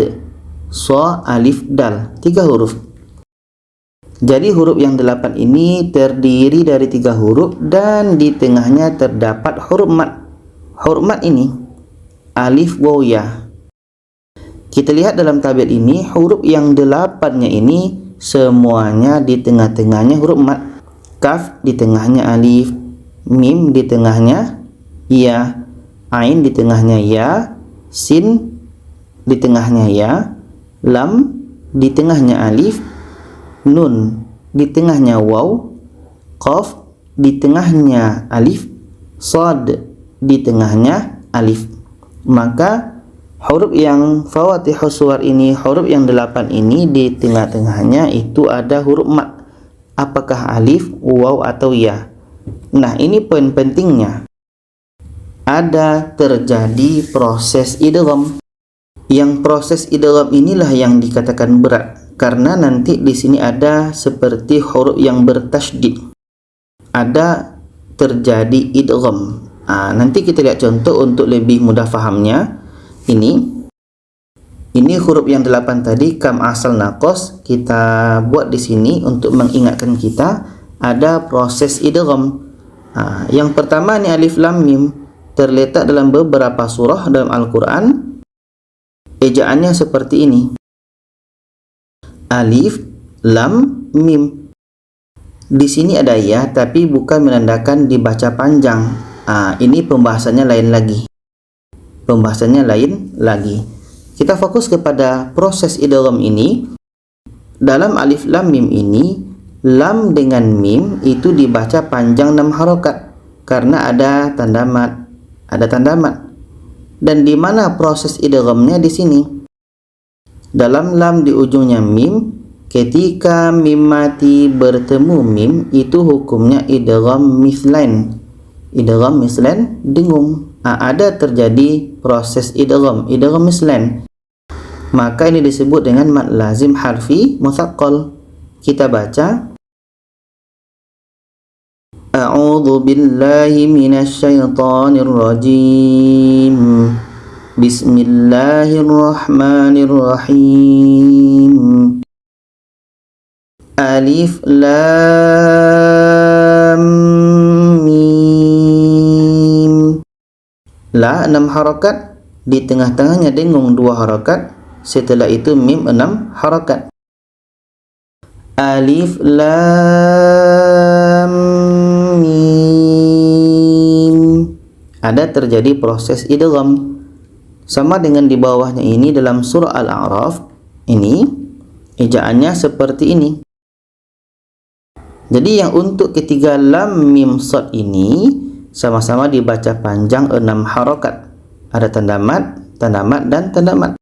alif dal, 3 huruf. Jadi huruf yang 8 ini terdiri dari 3 huruf dan di tengahnya terdapat huruf mad. Huruf mad ini alif waw ya. Kita lihat dalam tabel ini, huruf yang 8-nya ini semuanya di tengah-tengahnya huruf mad. Kaf di tengahnya alif, mim di tengahnya ya, ain di tengahnya ya, sin di tengahnya ya, lam di tengahnya alif, nun di tengahnya waw, qaf di tengahnya alif, shad di tengahnya alif. Maka huruf yang fawatihus suwar ini, huruf yang 8 ini di tengah-tengahnya itu ada huruf mad. Apakah alif, waw atau ya? Nah, ini poin pentingnya. Ada terjadi proses idgham. Yang proses idgham inilah yang dikatakan berat, karena nanti di sini ada seperti huruf yang bertasydid. Ada terjadi idgham. Nanti kita lihat contoh untuk lebih mudah fahamnya. Ini huruf yang 8 tadi, kam asal naqas, kita buat di sini untuk mengingatkan kita ada proses idgham. Yang pertama ni alif lam mim terletak dalam beberapa surah dalam Al-Quran. Ejaannya seperti ini. Alif lam mim. Di sini ada ya, tapi bukan menandakan dibaca panjang. Ini pembahasannya lain lagi. Kita fokus kepada proses idgham ini. Dalam alif lam mim ini, lam dengan mim itu dibaca panjang 6 harokat karena ada tanda mat. Dan di mana proses idghamnya di sini? Dalam lam di ujungnya mim, ketika mim mati bertemu mim, itu hukumnya idgham mislain. Idgham mislain dengung. Ada terjadi proses idgham mislain. Maka ini disebut dengan mad lazim harfi mutsaqqal. Kita baca A'udzu billahi minasy syaithanir rajim. Bismillahirrahmanirrahim. Alif lam mim. La 6 harakat, di tengah-tengahnya dengung 2 harakat, setelah itu mim 6 harakat. Alif lam mim. Ada terjadi proses idgham. Sama dengan di bawahnya ini dalam surah Al-A'raf. Ini ejaannya seperti ini. Jadi yang untuk ketiga lam mim sad ini sama-sama dibaca panjang 6 harakat. Ada tanda mat, dan tanda mat.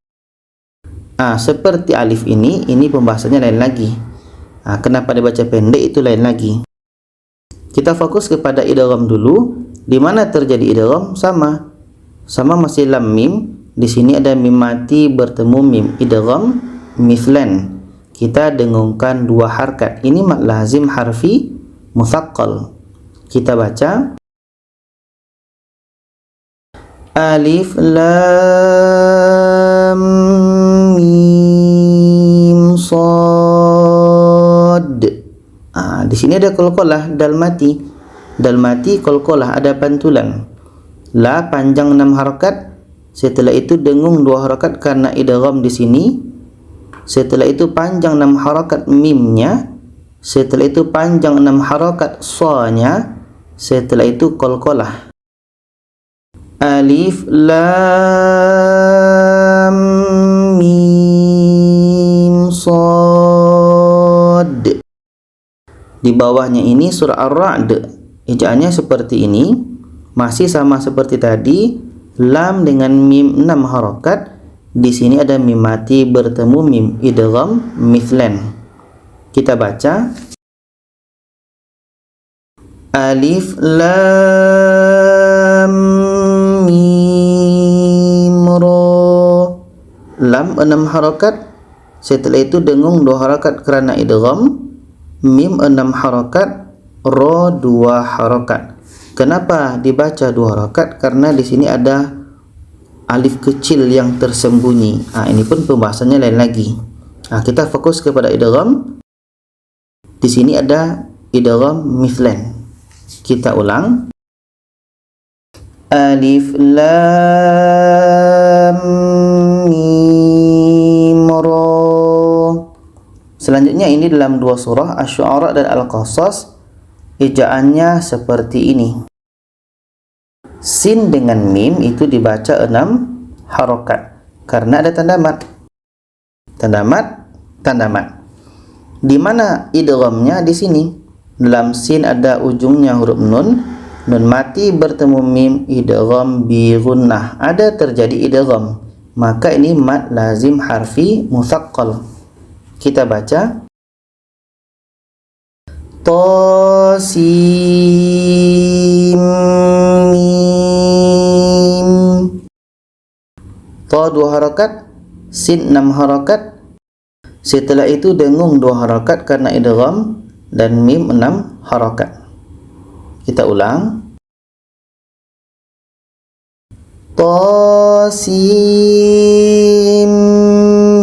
Seperti alif ini pembahasannya lain lagi. Kenapa dibaca pendek itu lain lagi. Kita fokus kepada idgham dulu. Di mana terjadi idgham? Sama masih lam mim. Di sini ada mim mati bertemu mim, idgham mithlan. Kita dengungkan 2 harkat. Ini mad lazim harfi mutsaqqal. Kita baca Alif lam mim sad. Di sini ada qalqalah dal mati. Dal mati qalqalah, ada pantulan. La panjang 6 harakat. Setelah itu dengung 2 harakat karena idgham di sini. Setelah itu panjang 6 harakat mimnya. Setelah itu panjang 6 harakat sa-nya. Setelah itu qalqalah. Alif lam mim sad. Di bawahnya ini surah Ar-Ra'd. Ejaannya seperti ini. Masih sama seperti tadi. Lam dengan mim 6 harakat. Di sini ada mim mati bertemu mim, idgham mithlan. Kita baca Alif lam mim ra. Lam 6 harakat. Setelah itu dengung 2 harakat kerana idgham. Mim 6 harakat, ra 2 harakat. Kenapa dibaca 2 harakat? Karena di sini ada alif kecil yang tersembunyi. Ini pun pembahasannya lain lagi. Kita fokus kepada idgham. Di sini ada idgham mithlan. Kita ulang. Alif lam mim ra. Selanjutnya ini dalam 2 surah Asy-Syu'ara dan Al-Qasas. Ejaannya seperti ini. Sin dengan mim itu dibaca 6 harokat karena ada tanda mat. Di mana idghamnya? Di sini. Dalam sin ada ujungnya huruf nun. Nun mati bertemu mim, idgham bi gunnah. Ada terjadi idgham. Maka ini mad lazim harfi mutsaqqal. Kita baca Tasim mim. Ta 2 harakat, sin 6 harakat. Setelah itu dengung 2 harakat karena idgham dan mim 6 harakat. Kita ulang. Tasim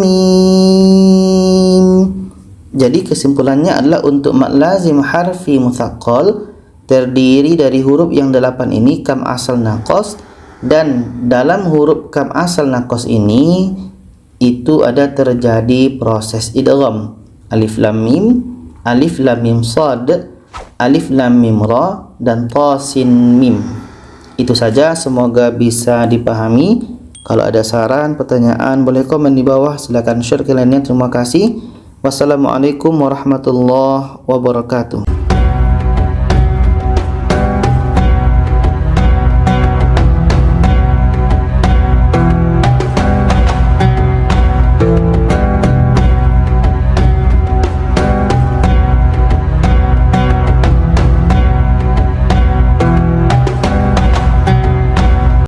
mim. Jadi kesimpulannya adalah untuk mad lazim harfi mutsaqqal terdiri dari huruf yang 8 ini kam asal naqos, dan dalam huruf kam asal naqos ini itu ada terjadi proses idgham. Alif lam mim shad, alif lam mim ra, dan ta sin mim. Itu saja, semoga bisa dipahami. Kalau ada saran, pertanyaan, boleh komen di bawah. Silakan share ke lainnya. Terima kasih. Wassalamualaikum warahmatullahi wabarakatuh.